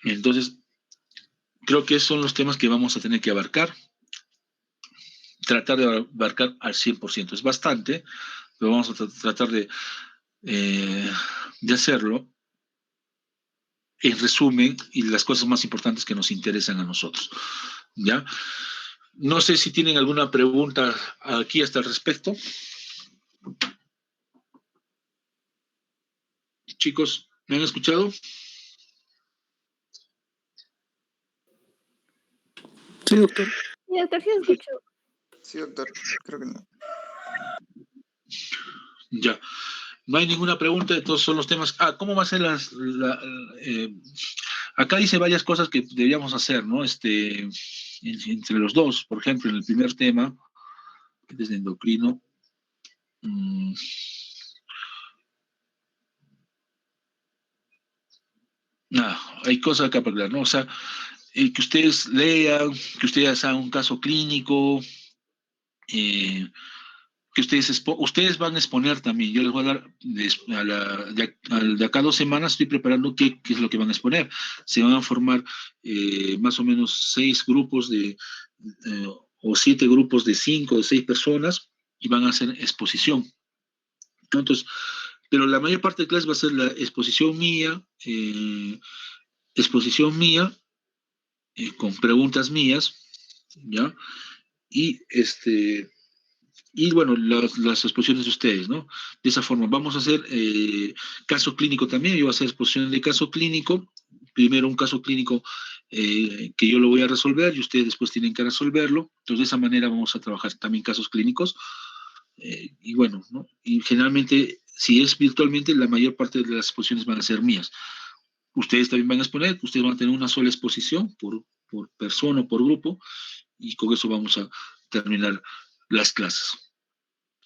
Entonces, creo que esos son los temas que vamos a tener que abarcar. Tratar de abarcar al 100%. Es bastante, pero vamos a tratar de hacerlo en resumen y las cosas más importantes que nos interesan a nosotros. ¿Ya? No sé si tienen alguna pregunta aquí hasta el respecto. Chicos, ¿me han escuchado? Sí, doctor. Sí, doctor, sí escucho. Sí, doctor, creo que no. Ya. No hay ninguna pregunta, entonces son los temas. ¿Cómo va a ser acá dice varias cosas que deberíamos hacer, ¿no? Entre los dos, por ejemplo, en el primer tema, desde endocrino. Hay cosas acá para hablar, ¿no? O sea, que ustedes lean, que ustedes hagan un caso clínico, que ustedes van a exponer también. Yo les voy a dar, de acá a 2 semanas estoy preparando qué es lo que van a exponer. Se van a formar más o menos 6 grupos o 7 grupos de 5 o 6 personas y van a hacer exposición. Entonces, pero la mayor parte de clases va a ser la exposición mía, con preguntas mías, ¿ya? Y bueno, las exposiciones de ustedes, ¿no? De esa forma, vamos a hacer caso clínico también. Yo voy a hacer exposición de caso clínico. Primero un caso clínico que yo lo voy a resolver y ustedes después tienen que resolverlo. Entonces, de esa manera vamos a trabajar también casos clínicos. Y bueno, ¿no? Y generalmente, si es virtualmente, la mayor parte de las exposiciones van a ser mías. Ustedes también van a exponer, ustedes van a tener una sola exposición por persona o por grupo, y con eso vamos a terminar las clases.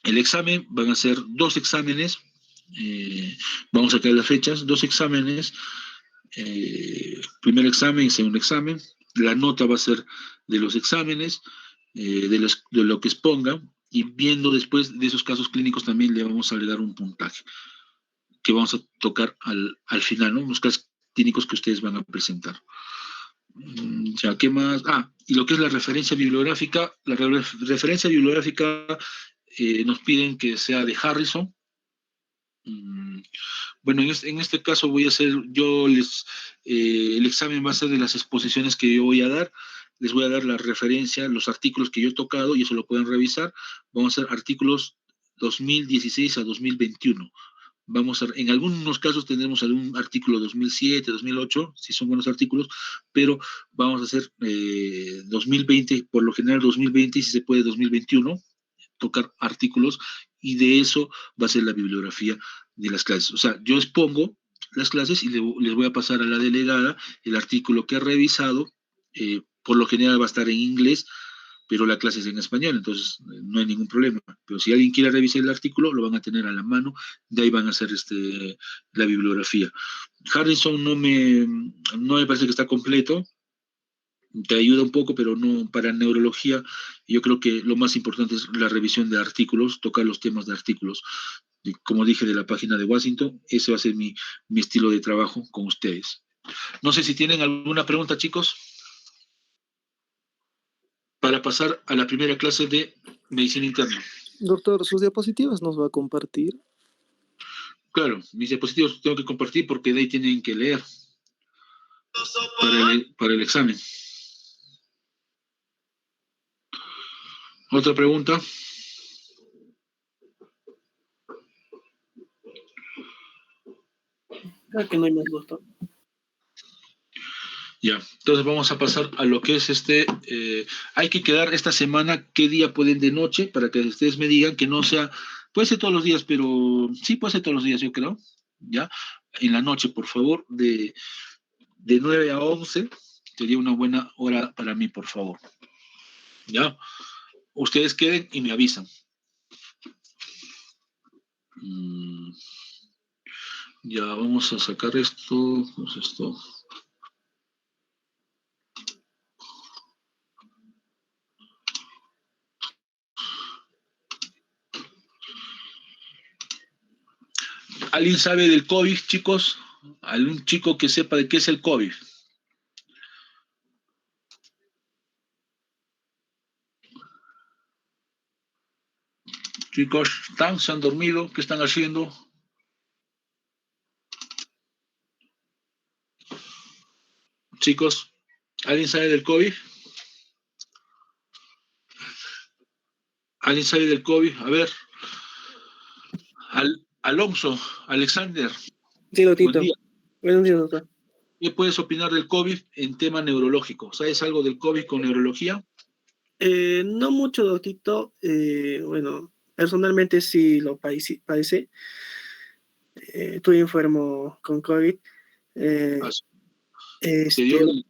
El examen van a ser 2 exámenes, vamos a sacar las fechas, 2 exámenes, primer examen y segundo examen. La nota va a ser de los exámenes, de lo que expongan, y viendo después de esos casos clínicos también le vamos a agregar un puntaje que vamos a tocar al final, ¿no? Los casos clínicos que ustedes van a presentar. Ya, ¿qué más? Y lo que es la referencia bibliográfica. La referencia bibliográfica nos piden que sea de Harrison. Bueno, en este caso voy a hacer, el examen va a ser de las exposiciones que yo voy a dar. Les voy a dar la referencia, los artículos que yo he tocado, y eso lo pueden revisar. Vamos a hacer artículos 2016 a 2021. En algunos casos tendremos algún artículo 2007, 2008, si son buenos artículos, pero vamos a hacer 2020, por lo general 2020, y si se puede 2021, tocar artículos, y de eso va a ser la bibliografía de las clases. O sea, yo expongo las clases y les voy a pasar a la delegada el artículo que ha revisado. Por lo general va a estar en inglés, pero la clase es en español, entonces no hay ningún problema. Pero si alguien quiere revisar el artículo, lo van a tener a la mano, de ahí van a hacer la bibliografía. Harrison no me parece que está completo. Te ayuda un poco, pero no para neurología. Yo creo que lo más importante es la revisión de artículos, tocar los temas de artículos. Y como dije, de la página de Washington, ese va a ser mi estilo de trabajo con ustedes. No sé si tienen alguna pregunta, chicos, para pasar a la primera clase de medicina interna. Doctor, sus diapositivas nos va a compartir. Claro, mis diapositivos tengo que compartir porque de ahí tienen que leer para el examen. ¿Otra pregunta? Creo que no hay más, doctor. Ya, entonces vamos a pasar a lo que es hay que quedar esta semana qué día pueden de noche para que ustedes me digan que no sea, puede ser todos los días, pero sí puede ser todos los días, yo creo, ya, en la noche, por favor, de 9 a 11, sería una buena hora para mí, por favor, ya, ustedes queden y me avisan. Ya, vamos a sacar esto, pues esto. ¿Alguien sabe del COVID, chicos? ¿Algún chico que sepa de qué es el COVID? Chicos, ¿están? ¿Se han dormido? ¿Qué están haciendo? Chicos, ¿alguien sabe del COVID? ¿Alguien sabe del COVID? A ver, Alonso, Alexander, Sí, buen doctor. día. Buenos días, doctor. ¿Qué puedes opinar del COVID en tema neurológico? ¿Sabes algo del COVID con neurología? No mucho, doctor. Bueno, personalmente sí lo padece. Estuve enfermo con COVID. Ah, Eh, ¿te dio este,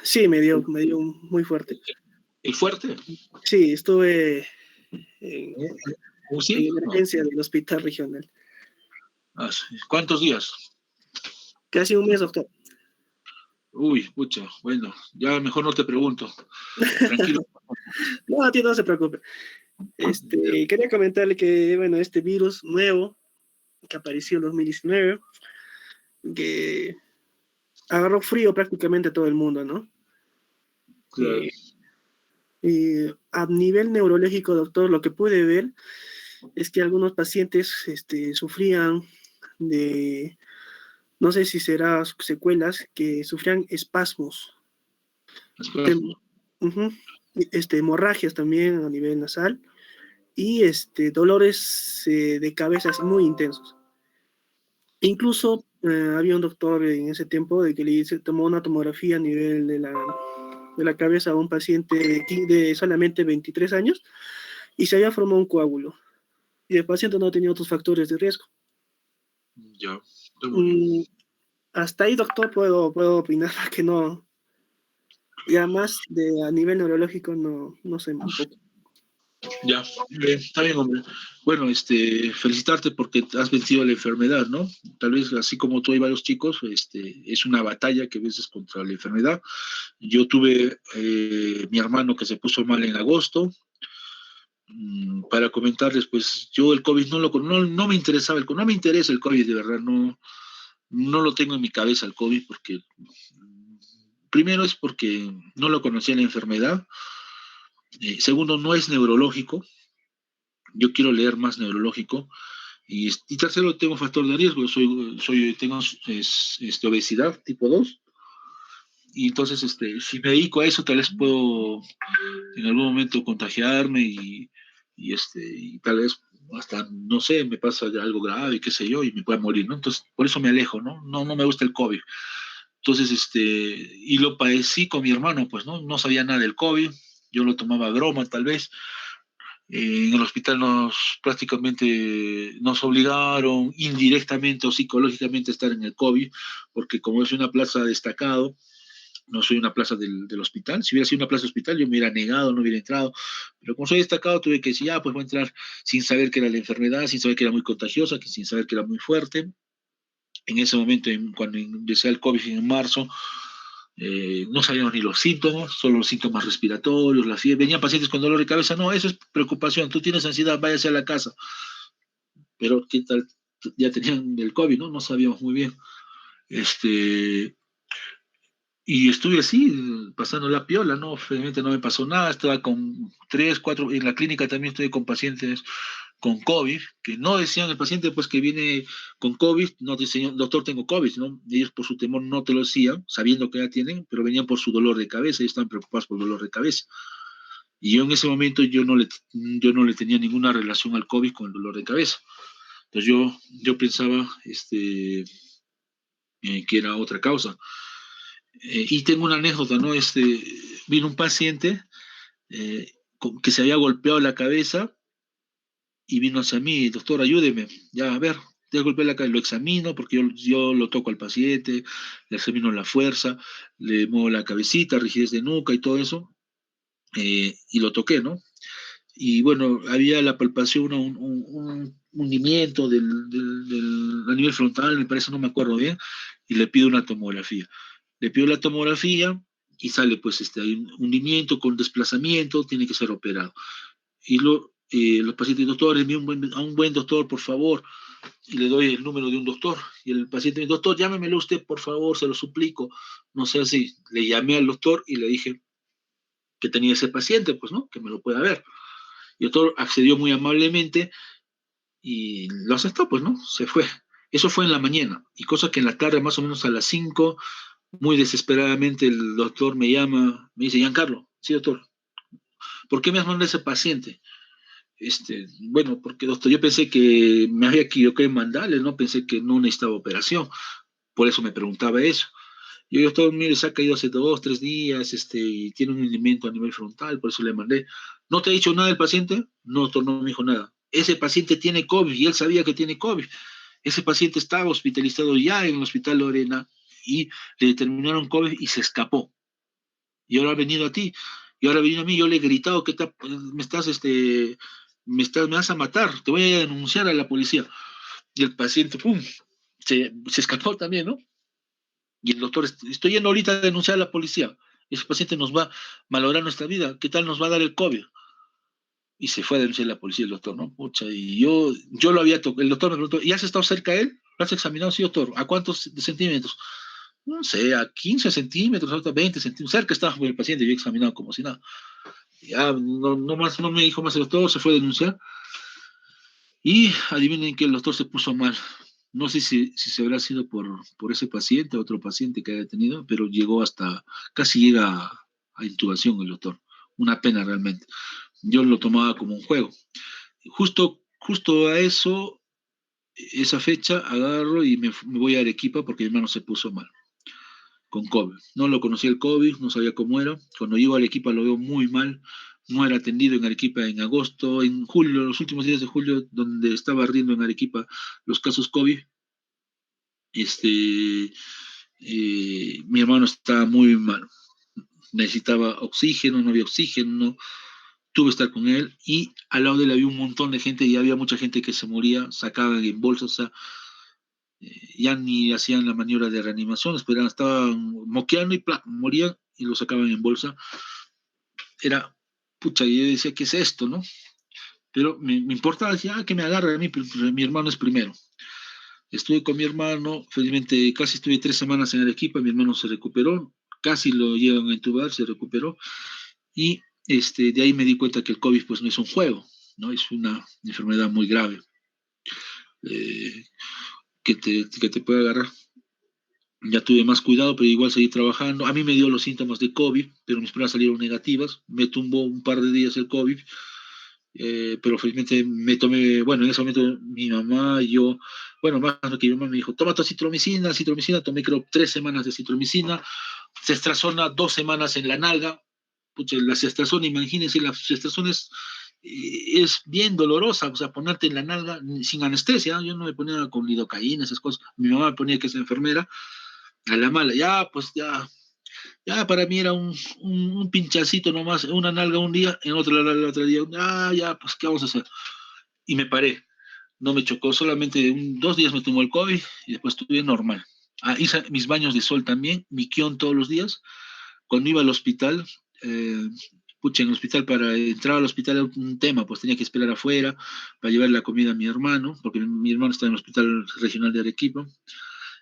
sí, me dio muy fuerte. el fuerte? Sí, estuve en, ¿UCI? en No. emergencia del hospital regional. Ah, sí. ¿Cuántos días? Casi un mes, doctor. Uy, pucha, bueno, ya mejor no te pregunto. Tranquilo. No, tío, no se preocupe. Quería comentarle que, bueno, este virus nuevo que apareció en 2019, que agarró frío prácticamente a todo el mundo, ¿no? Claro. Eh, a nivel neurológico, doctor, lo que pude ver es que algunos pacientes sufrían de, no sé si será secuelas, que sufrían espasmos, tem- Espasmo. ujú, hemorragias también a nivel nasal y dolores de cabezas muy intensos. Incluso había un doctor en ese tiempo de que tomó una tomografía a nivel de la cabeza a un paciente de solamente 23 años y se había formado un coágulo. Y el paciente no tenía otros factores de riesgo. Ya, está muy bien. Mm, hasta ahí, doctor, puedo opinar que no, ya más de a nivel neurológico no sé un poco. Ya, bien, está bien, hombre. Bueno, felicitarte porque has vencido la enfermedad, ¿no? Tal vez así como tú hay varios chicos, es una batalla que vences contra la enfermedad. Yo tuve mi hermano que se puso mal en agosto. Para comentarles, pues yo el COVID no me interesaba, no me interesa el COVID, de verdad, no lo tengo en mi cabeza el COVID porque primero es porque no lo conocía la enfermedad, segundo no es neurológico, yo quiero leer más neurológico. Y tercero, tengo factor de riesgo, tengo obesidad tipo 2 y entonces si me dedico a eso, tal vez puedo en algún momento contagiarme y tal vez hasta, no sé, me pasa algo grave, qué sé yo, y me pueda morir, ¿no? Entonces, por eso me alejo, ¿no? No me gusta el COVID. Entonces, y lo padecí con mi hermano, pues, ¿no? No sabía nada del COVID, yo lo tomaba a broma, tal vez, en el hospital prácticamente nos obligaron indirectamente o psicológicamente a estar en el COVID, porque como es una plaza destacado, no soy una plaza del hospital. Si hubiera sido una plaza de hospital, yo me hubiera negado, no hubiera entrado. Pero como soy destacado, tuve que decir, ya, pues voy a entrar sin saber que era la enfermedad, sin saber que era muy contagiosa, sin saber que era muy fuerte. En ese momento, cuando ingresé al COVID en marzo, no sabíamos ni los síntomas, solo los síntomas respiratorios, la fiebre. Venían pacientes con dolor de cabeza, no, eso es preocupación, tú tienes ansiedad, váyase a la casa. Pero, ¿qué tal? Ya tenían el COVID, ¿no? No sabíamos muy bien. Este, y estuve así, pasando la piola, ¿no? Felizmente no me pasó nada, estaba con tres, cuatro, en la clínica también estuve con pacientes con COVID, que no decían el paciente pues que viene con COVID, no te decían, doctor, tengo COVID, ¿no? Ellos por su temor no te lo decían, sabiendo que ya tienen, pero venían por su dolor de cabeza, ellos estaban preocupados por el dolor de cabeza. Y yo en ese momento yo no le tenía ninguna relación al COVID con el dolor de cabeza. Entonces yo pensaba que era otra causa. Y tengo una anécdota, ¿no? Vino un paciente que se había golpeado la cabeza y vino hacia mí, doctor, ayúdeme, ya, a ver, te golpeé la cabeza, lo examino porque yo lo toco al paciente, le examino la fuerza, le muevo la cabecita, rigidez de nuca y todo eso, y lo toqué, ¿no? Y bueno, había la palpación, un hundimiento a nivel frontal, me parece, no me acuerdo bien, y le pido una tomografía. Le pido la tomografía y sale pues hay un hundimiento con desplazamiento, tiene que ser operado. Y los pacientes, doctor, envíe a un buen doctor, por favor, y le doy el número de un doctor. Y el paciente me dice, doctor, llámemelo usted, por favor, se lo suplico. No sé si le llamé al doctor y le dije que tenía ese paciente, pues, ¿no? Que me lo pueda ver. Y el doctor accedió muy amablemente y lo aceptó, pues, ¿no? Se fue. Eso fue en la mañana. Y cosa que en la tarde, más o menos a las 5, muy desesperadamente, el doctor me llama, me dice, Giancarlo, sí, doctor, ¿por qué me has mandado ese paciente? Bueno, porque doctor, yo pensé que me había equivocado en mandarle, no pensé que no necesitaba operación, por eso me preguntaba eso. Yo, doctor, mire, se ha caído hace 2, 3 días, y tiene un hundimiento a nivel frontal, por eso le mandé. ¿No te ha dicho nada el paciente? No, doctor, no me dijo nada. Ese paciente tiene COVID y él sabía que tiene COVID. Ese paciente estaba hospitalizado ya en el hospital Lorena y le determinaron COVID y se escapó. Y ahora ha venido a ti, y ahora ha venido a mí, yo le he gritado que me vas a matar, te voy a denunciar a la policía. Y el paciente, pum, se escapó también, ¿no? Y el doctor, estoy yendo ahorita a denunciar a la policía. Ese paciente nos va a malograr nuestra vida. ¿Qué tal nos va a dar el COVID? Y se fue a denunciar a la policía el doctor, ¿no? Pucha, y yo lo había tocado. El doctor me preguntó, ¿y has estado cerca de él? ¿Lo has examinado? Sí, doctor. ¿A cuántos centímetros? No sé, a 15 centímetros, a 20 centímetros. Cerca estaba el paciente, yo he examinado como si nada. Ya, no más, no me dijo más el doctor, se fue a denunciar. Y adivinen que el doctor se puso mal. No sé si se habrá sido por ese paciente, otro paciente que haya tenido, pero casi llega a intubación el doctor. Una pena realmente. Yo lo tomaba como un juego. Justo a esa fecha, agarro y me voy a Arequipa porque mi hermano se puso mal con COVID. No lo conocía el COVID, no sabía cómo era. Cuando llego a Arequipa lo veo muy mal. No era atendido en Arequipa en agosto, en julio, los últimos días de julio, donde estaba ardiendo en Arequipa los casos COVID. Mi hermano estaba muy mal. Necesitaba oxígeno, no había oxígeno, no. Tuve que estar con él y al lado de él había un montón de gente y había mucha gente que se moría, sacaban en bolsas, o sea, ya ni hacían la maniobra de reanimación, esperaban, estaban moqueando y morían y lo sacaban en bolsa. Era, pucha, y yo decía, ¿qué es esto, no? Pero me importaba, decía, que me agarre a mí, pero mi hermano es primero. Estuve con mi hermano, felizmente casi estuve 3 semanas en Arequipa, mi hermano se recuperó, casi lo llevan a intubar, se recuperó, y de ahí me di cuenta que el COVID pues no es un juego, ¿no? Es una enfermedad muy grave eh, que te puede agarrar. Ya tuve más cuidado, pero igual seguí trabajando. A mí me dio los síntomas de COVID, pero mis pruebas salieron negativas. Me tumbó un par de días el COVID, pero felizmente me tomé, bueno, en ese momento mi mamá y yo, bueno, más que mi mamá me dijo, toma tu citromicina, tomé creo 3 semanas de citromicina, cestrazona 2 semanas en la nalga. Pucha, la cestrazona, imagínense, la cestrazona es bien dolorosa, o sea, ponerte en la nalga sin anestesia. Yo no me ponía con lidocaína, esas cosas. Mi mamá me ponía, que es enfermera, a la mala, ya, pues ya para mí era un pinchacito nomás, una nalga un día, en otro, el otro día, ya, pues, ¿qué vamos a hacer? Y me paré. no me chocó, solamente 2 días me tomó el COVID y después estuve normal. Hice mis baños de sol también, mi quión todos los días. Cuando iba al hospital, eh, pucha, en el hospital, para entrar al hospital era un tema, pues tenía que esperar afuera para llevar la comida a mi hermano, porque mi hermano está en el hospital regional de Arequipa.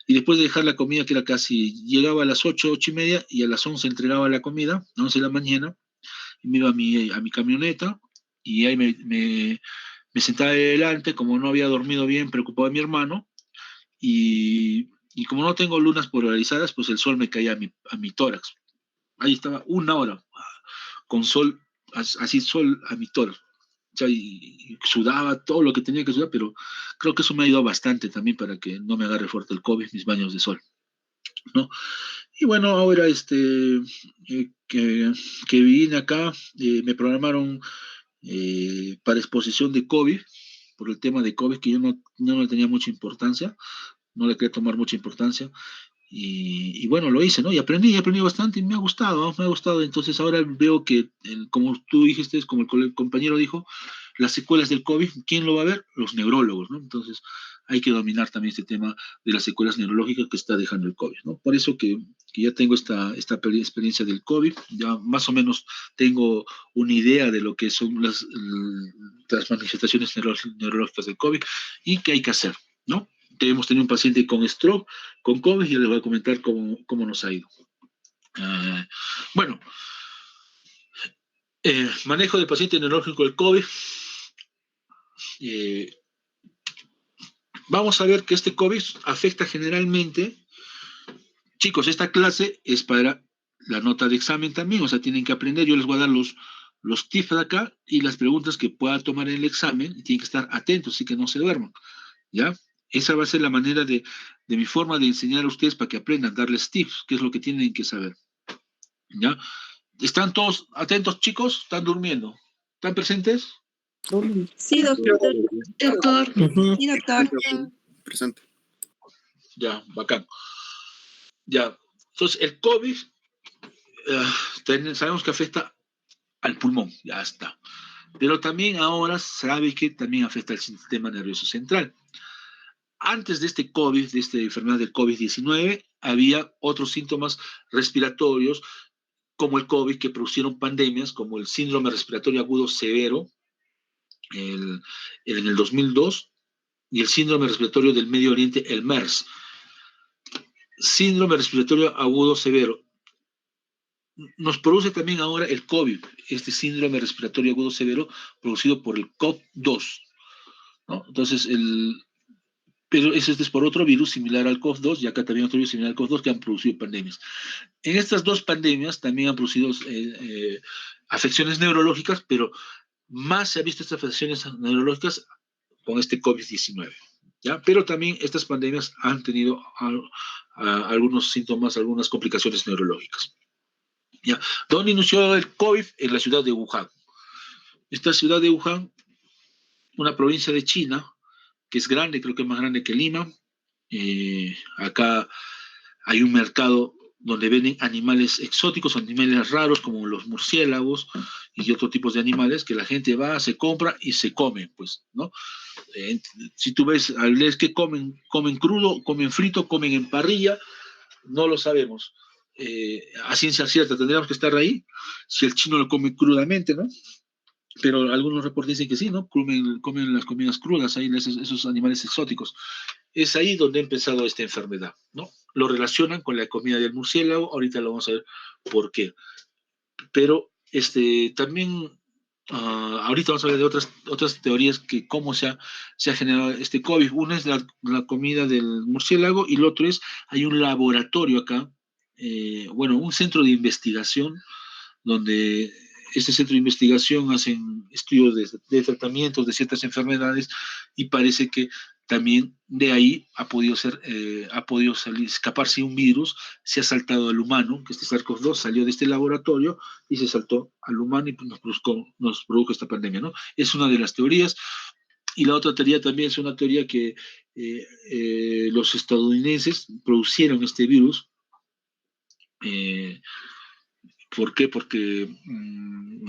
Y después de dejar la comida, que era casi, llegaba a las 8, 8:30, y a las 11 entregaba la comida, a 11 de la mañana, y me iba a mi camioneta, y ahí me sentaba adelante, como no había dormido bien, preocupado de mi hermano, y como no tengo lunas polarizadas, pues el sol me caía a mi tórax. Ahí estaba 1 hora con sol, así sol a mi tórax. O sea, y sudaba todo lo que tenía que sudar, pero creo que eso me ha ayudado bastante también para que no me agarre fuerte el COVID, mis baños de sol, ¿no? Y bueno, ahora que vine acá, me programaron para exposición de COVID, por el tema de COVID, que yo no le tenía mucha importancia, no le quería tomar mucha importancia, y bueno, lo hice, ¿no? Y aprendí bastante y me ha gustado, ¿no? Me ha gustado. Entonces ahora veo que, como tú dijiste, como el compañero dijo, las secuelas del COVID, ¿quién lo va a ver? Los neurólogos, ¿no? Entonces hay que dominar también este tema de las secuelas neurológicas que está dejando el COVID, ¿no? Por eso que ya tengo esta experiencia del COVID, ya más o menos tengo una idea de lo que son las manifestaciones neurológicas del COVID y qué hay que hacer, ¿no? Hemos tenido un paciente con stroke, con COVID, y les voy a comentar cómo nos ha ido. Ah, bueno, manejo del paciente neurológico del COVID. eh, Vamos a ver que este COVID afecta generalmente, chicos, esta clase es para la nota de examen también, o sea, tienen que aprender, yo les voy a dar los tips de acá y las preguntas que pueda tomar en el examen, y tienen que estar atentos, así que no se duerman, ¿ya? Esa va a ser la manera de mi forma de enseñar a ustedes para que aprendan, darles tips, que es lo que tienen que saber, ¿ya? ¿Están todos atentos, chicos? ¿Están durmiendo? ¿Están presentes? Sí, doctor. Doctor, Sí, doctor. Presente. Ya, bacán. Ya. Entonces, el COVID, sabemos que afecta al pulmón, ya está. Pero también ahora sabe que también afecta al sistema nervioso central. Antes de este COVID, de esta enfermedad del COVID-19, había otros síntomas respiratorios, como el COVID, que produjeron pandemias, como el síndrome respiratorio agudo severo el, en el 2002, y el síndrome respiratorio del Medio Oriente, el MERS. Síndrome respiratorio agudo severo. Nos produce también ahora el COVID, este síndrome respiratorio agudo severo producido por el COV-2, ¿no? Entonces, pero eso es por otro virus similar al COV-2, y acá también otro virus similar al COV-2 que han producido pandemias. En estas dos pandemias también han producido afecciones neurológicas, pero más se ha visto estas afecciones neurológicas con este COVID-19, ¿ya? Pero también estas pandemias han tenido algunos síntomas, algunas complicaciones neurológicas, ¿ya? ¿Dónde inició el COVID? En la ciudad de Wuhan. Esta ciudad de Wuhan, una provincia de China, que es grande, creo que es más grande que Lima. Acá hay un mercado donde venden animales exóticos, animales raros como los murciélagos y otros tipos de animales que la gente va, se compra y se come, pues, ¿no? Si tú ves, lees que comen crudo, comen frito, comen en parrilla, no lo sabemos. A ciencia cierta tendríamos que estar ahí, si el chino lo come crudamente, ¿no? Pero algunos reportes dicen que sí, ¿no? Comen las comidas crudas, ahí esos animales exóticos. Es ahí donde ha empezado esta enfermedad, ¿no? Lo relacionan con la comida del murciélago, ahorita lo vamos a ver por qué. Pero también, ahorita vamos a hablar de otras teorías que cómo se ha generado este COVID. Una es la comida del murciélago, y lo otro es, hay un laboratorio acá, bueno, un centro de investigación, donde este centro de investigación hacen estudios de tratamientos de ciertas enfermedades, y parece que también de ahí ha podido escaparse un virus, se ha saltado al humano, que este SARS-CoV-2 salió de este laboratorio y se saltó al humano, y nos produjo esta pandemia, ¿no? Es una de las teorías. Y la otra teoría también es una teoría que los estadounidenses producieron este virus. ¿Por qué? Porque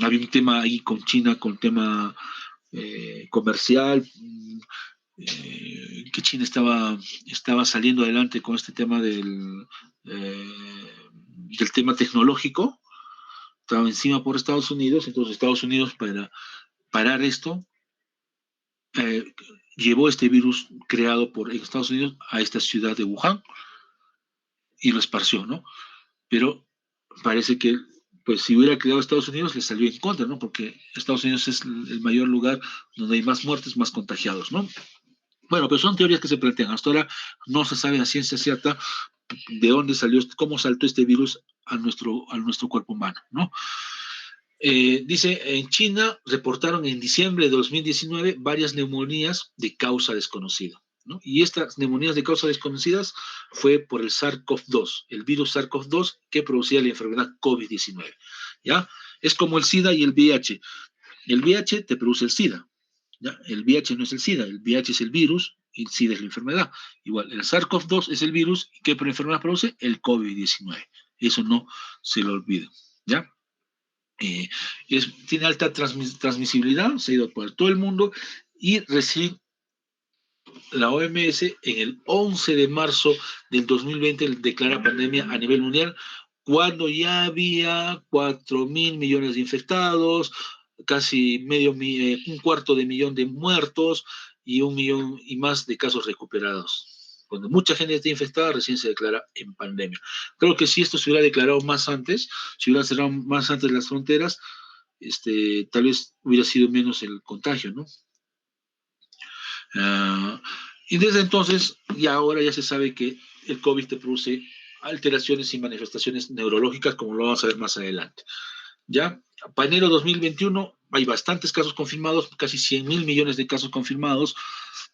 había un tema ahí con China, con tema comercial. que China estaba saliendo adelante con este tema del tema tecnológico, estaba encima por Estados Unidos, entonces Estados Unidos para parar esto, eh, llevó este virus creado por Estados Unidos a esta ciudad de Wuhan y lo esparció, ¿no? Pero parece que, pues, si hubiera creado Estados Unidos, le salió en contra, ¿no? Porque Estados Unidos es el mayor lugar donde hay más muertes, más contagiados, ¿no? Bueno, pero son teorías que se plantean. Hasta ahora no se sabe a ciencia cierta de dónde salió, cómo saltó este virus a nuestro cuerpo humano, ¿no? Dice, en China reportaron en diciembre de 2019 varias neumonías de causa desconocida, ¿no? Y estas neumonías de causa desconocidas fue por el SARS-CoV-2, el virus SARS-CoV-2 que producía la enfermedad COVID-19, ¿ya? Es como el SIDA y el VIH. El VIH te produce el SIDA, ¿ya? El VIH no es el SIDA, el VIH es el virus y el SIDA es la enfermedad. Igual, el SARS-CoV-2 es el virus que por enfermedad produce el COVID-19. Eso no se lo olviden, ¿ya? Eh, Tiene alta transmisibilidad, se ha ido por todo el mundo y recién la OMS en el 11 de marzo del 2020 declara pandemia a nivel mundial cuando ya había 4.000 millones de infectados, casi un cuarto de millón de muertos y 1 millón y más de casos recuperados. Cuando mucha gente está infectada, recién se declara en pandemia. Creo que si esto se hubiera declarado más antes, si hubiera cerrado más antes las fronteras, tal vez hubiera sido menos el contagio, ¿no? Uh, y desde entonces, y ahora ya se sabe que el COVID te produce alteraciones y manifestaciones neurológicas, como lo vamos a ver más adelante. Ya, para enero 2021 hay bastantes casos confirmados, casi 100.000 millones de casos confirmados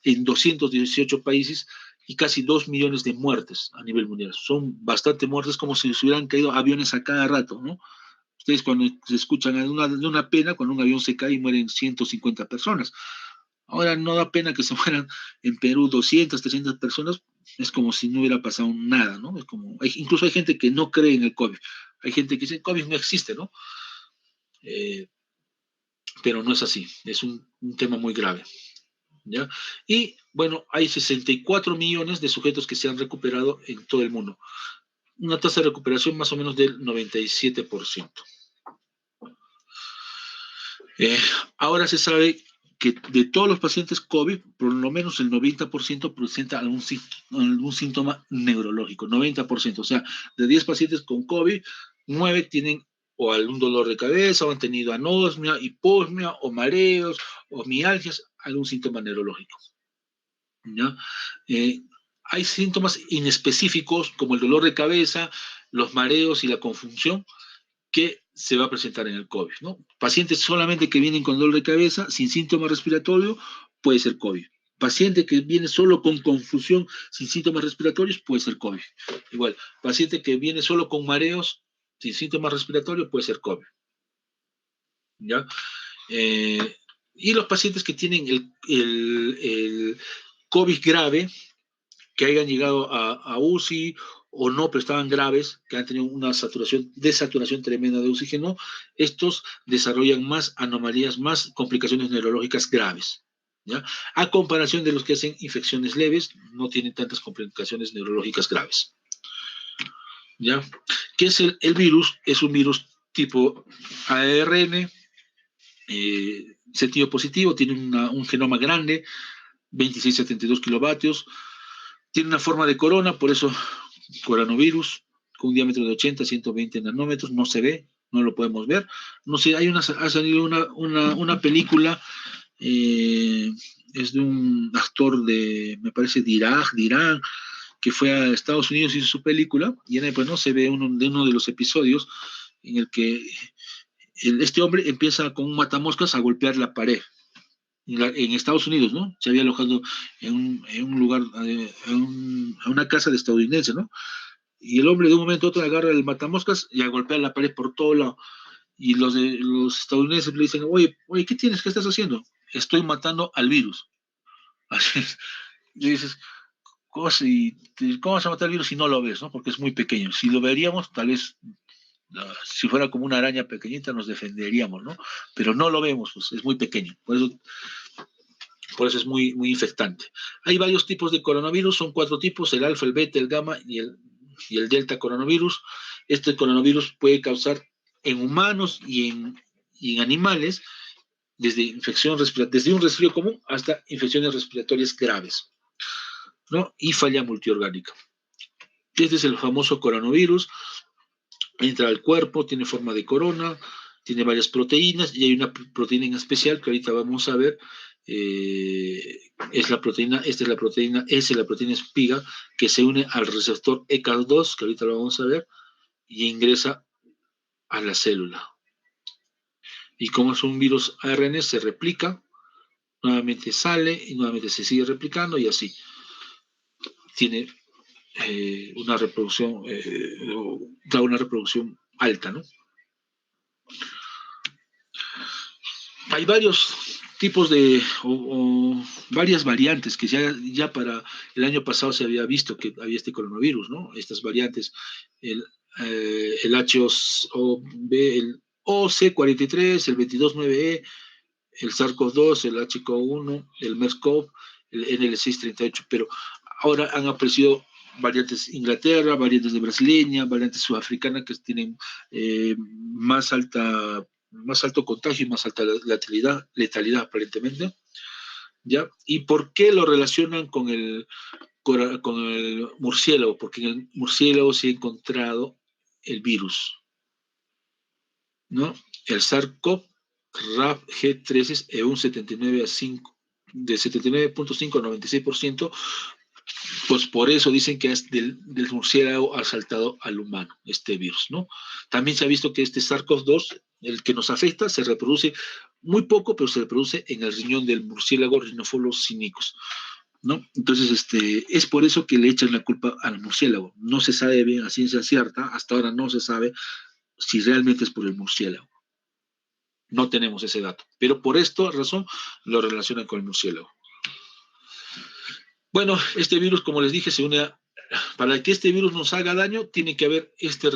en 218 países y casi 2 millones de muertes a nivel mundial. Son bastante muertes, como si se hubieran caído aviones a cada rato, ¿no? Ustedes cuando se escuchan de una pena, cuando un avión se cae y mueren 150 personas. Ahora no da pena que se mueran en Perú 200, 300 personas, es como si no hubiera pasado nada, ¿no? Es como, incluso hay gente que no cree en el COVID, hay gente que dice el COVID no existe, ¿no? Eh, pero no es así, es un tema muy grave, ¿ya? Y bueno, hay 64 millones de sujetos que se han recuperado en todo el mundo, una tasa de recuperación más o menos del 97%. Ahora se sabe que de todos los pacientes COVID, por lo menos el 90% presenta algún síntoma neurológico, 90%. O sea, de 10 pacientes con COVID, 9 tienen o algún dolor de cabeza, o han tenido anosmia, hiposmia, o mareos, o mialgias, algún síntoma neurológico, ¿ya? Hay síntomas inespecíficos como el dolor de cabeza, los mareos y la confusión, que se va a presentar en el COVID, ¿no? Pacientes solamente que vienen con dolor de cabeza, sin síntoma respiratorio, puede ser COVID. Paciente que viene solo con confusión, sin síntomas respiratorios, puede ser COVID. Igual, paciente que viene solo con mareos, sin síntomas respiratorios, puede ser COVID. ¿Ya? Y los pacientes que tienen el COVID grave, que hayan llegado a UCI o no, pero estaban graves, que han tenido una desaturación tremenda de oxígeno, estos desarrollan más anomalías, más complicaciones neurológicas graves, ¿ya? A comparación de los que hacen infecciones leves, no tienen tantas complicaciones neurológicas graves, ¿ya? ¿Qué es el virus? Es un virus tipo ARN, sentido positivo, tiene un genoma grande, 2672 kilovatios, tiene una forma de corona, por eso coronavirus, con un diámetro de 80 a 120 nanómetros, no se ve, no lo podemos ver. No sé, ha salido una película, es de un actor me parece, de Irán, que fue a Estados Unidos y hizo su película, y en pues no se ve uno de los episodios en el que este hombre empieza con un matamoscas a golpear la pared. En Estados Unidos, ¿no? Se había alojado en un lugar, en una casa de estadounidense, ¿no? Y el hombre de un momento a otro agarra el matamoscas y a golpear la pared por todo lado. Y los estadounidenses le dicen, oye, ¿qué tienes? ¿Qué estás haciendo? Estoy matando al virus. Así es. Y dices, ¿cómo vas a matar al virus si no lo ves, ¿no? Porque es muy pequeño. Si lo veríamos, tal vez, si fuera como una araña pequeñita, nos defenderíamos, ¿no? Pero no lo vemos, pues es muy pequeño. Por eso Por eso es muy, muy infectante. Hay varios tipos de coronavirus, son 4 tipos: el alfa, el beta, el gamma y el delta coronavirus. Este coronavirus puede causar en humanos y en animales desde un resfrío común hasta infecciones respiratorias graves, ¿no? Y falla multiorgánica. Este es el famoso coronavirus. Entra al cuerpo, tiene forma de corona, tiene varias proteínas y hay una proteína en especial que ahorita vamos a ver. Es la proteína, esta es la proteína S, la proteína espiga, que se une al receptor ECAS2, que ahorita lo vamos a ver, y ingresa a la célula. Y como es un virus ARN, se replica, nuevamente sale y nuevamente se sigue replicando y así. Tiene una reproducción, da una reproducción alta, ¿no? Hay varios tipos varias variantes que ya para el año pasado se había visto que había este coronavirus, ¿no? Estas variantes, el HOV, el OC43, el 229E, el SARS-CoV-2, el HCO1, el MERS-CoV, el NL638, pero ahora han aparecido variantes Inglaterra, variantes de brasileña, variantes sudafricana que tienen más alto contagio y más alta letalidad aparentemente, ¿ya? ¿Y por qué lo relacionan con el murciélago? Porque en el murciélago se ha encontrado el virus, ¿no? El SARS-CoV RAF G13 es de 79.5 a 96%, pues por eso dicen que es del murciélago ha saltado al humano, este virus, ¿no? También se ha visto que este SARS-CoV-2, el que nos afecta, se reproduce muy poco, pero se reproduce en el riñón del murciélago Rhinophilus sinicus, ¿no? Entonces, es por eso que le echan la culpa al murciélago. No se sabe bien a ciencia cierta, hasta ahora no se sabe si realmente es por el murciélago. No tenemos ese dato, pero por esta razón lo relacionan con el murciélago. Bueno, este virus, como les dije, para que este virus nos haga daño, tiene que haber esta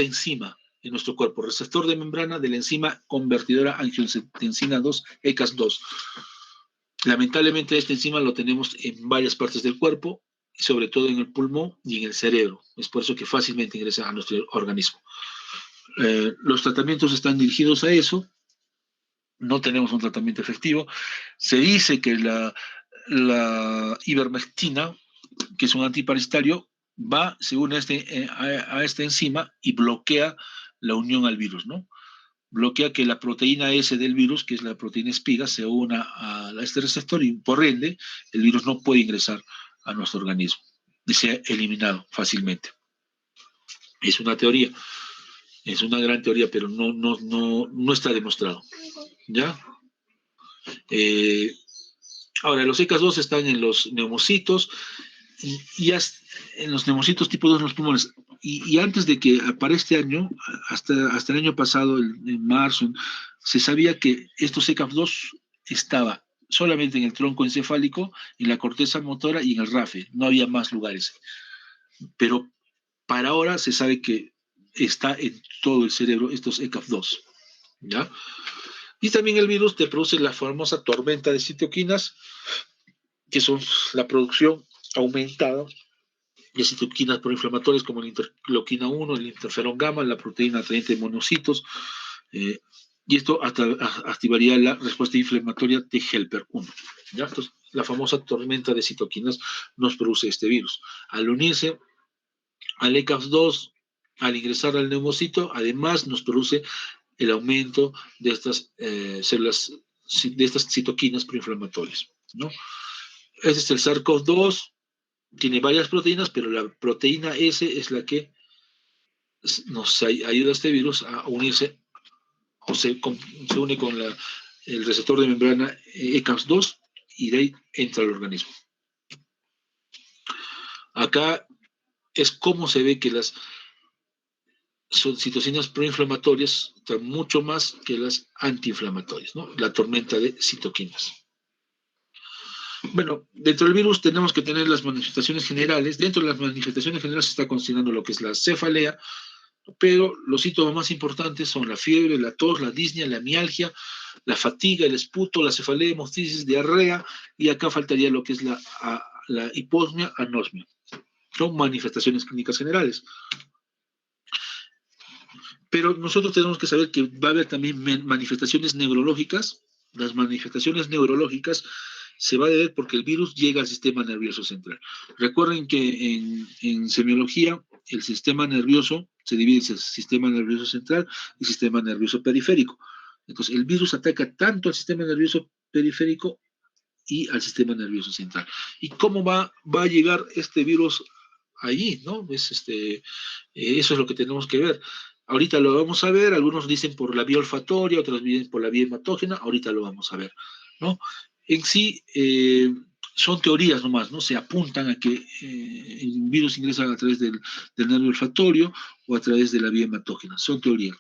enzima en nuestro cuerpo, receptor de membrana de la enzima convertidora angiotensina 2, ECAS2. Lamentablemente esta enzima lo tenemos en varias partes del cuerpo, sobre todo en el pulmón y en el cerebro. Es por eso que fácilmente ingresa a nuestro organismo. Los tratamientos están dirigidos a eso. No tenemos un tratamiento efectivo. Se dice que la ivermectina, que es un antiparasitario, se une a esta enzima y bloquea la unión al virus, ¿no? Bloquea que la proteína S del virus, que es la proteína espiga, se una a este receptor y por ende el virus no puede ingresar a nuestro organismo y sea eliminado fácilmente. Es una teoría, es una gran teoría, pero no está demostrado, ¿ya? Ahora, los ECAS2 están en los neumocitos y en los neumocitos tipo 2 en los pulmones. Y antes de que para este año, hasta el año pasado, en marzo, se sabía que estos ECAS2 estaba solamente en el tronco encefálico, en la corteza motora y en el RAFE. No había más lugares. Pero para ahora se sabe que está en todo el cerebro estos ECAF2, ¿ya? Y también el virus te produce la famosa tormenta de citoquinas, que son la producción aumentada de citoquinas proinflamatorias como la interleuquina 1, el interferón gamma, la proteína atrayente de monocitos, y esto activaría la respuesta inflamatoria de Helper 1. ¿Ya? Entonces, la famosa tormenta de citoquinas nos produce este virus. Al unirse al ECAF2, al ingresar al neumocito, además nos produce el aumento de estas células, de estas citoquinas proinflamatorias, ¿no? Este es el SARS-CoV-2, tiene varias proteínas, pero la proteína S es la que nos ayuda a este virus a unirse, o se une con el receptor de membrana ECAS2 y de ahí entra al organismo. Acá es como se ve que las citocinas proinflamatorias están mucho más que las antiinflamatorias, ¿no? La tormenta de citoquinas. Bueno, dentro del virus tenemos que tener las manifestaciones generales. Dentro de las manifestaciones generales se está considerando lo que es la cefalea, pero los síntomas más importantes son la fiebre, la tos, la disnea, la mialgia, la fatiga, el esputo, la cefalea, hemostasis, diarrea, y acá faltaría lo que es la hiposmia, anosmia. Son manifestaciones clínicas generales. Pero nosotros tenemos que saber que va a haber también manifestaciones neurológicas. Las manifestaciones neurológicas se va a deber porque el virus llega al sistema nervioso central. Recuerden que en semiología el sistema nervioso se divide en sistema nervioso central y sistema nervioso periférico. Entonces el virus ataca tanto al sistema nervioso periférico y al sistema nervioso central. ¿Y cómo va a llegar este virus allí, ¿no? Eso es lo que tenemos que ver. Ahorita lo vamos a ver, algunos dicen por la vía olfatoria, otros dicen por la vía hematógena, ahorita lo vamos a ver, ¿no? En sí, son teorías nomás, ¿no? Se apuntan a que el virus ingresa a través del nervio olfatorio o a través de la vía hematógena, son teorías.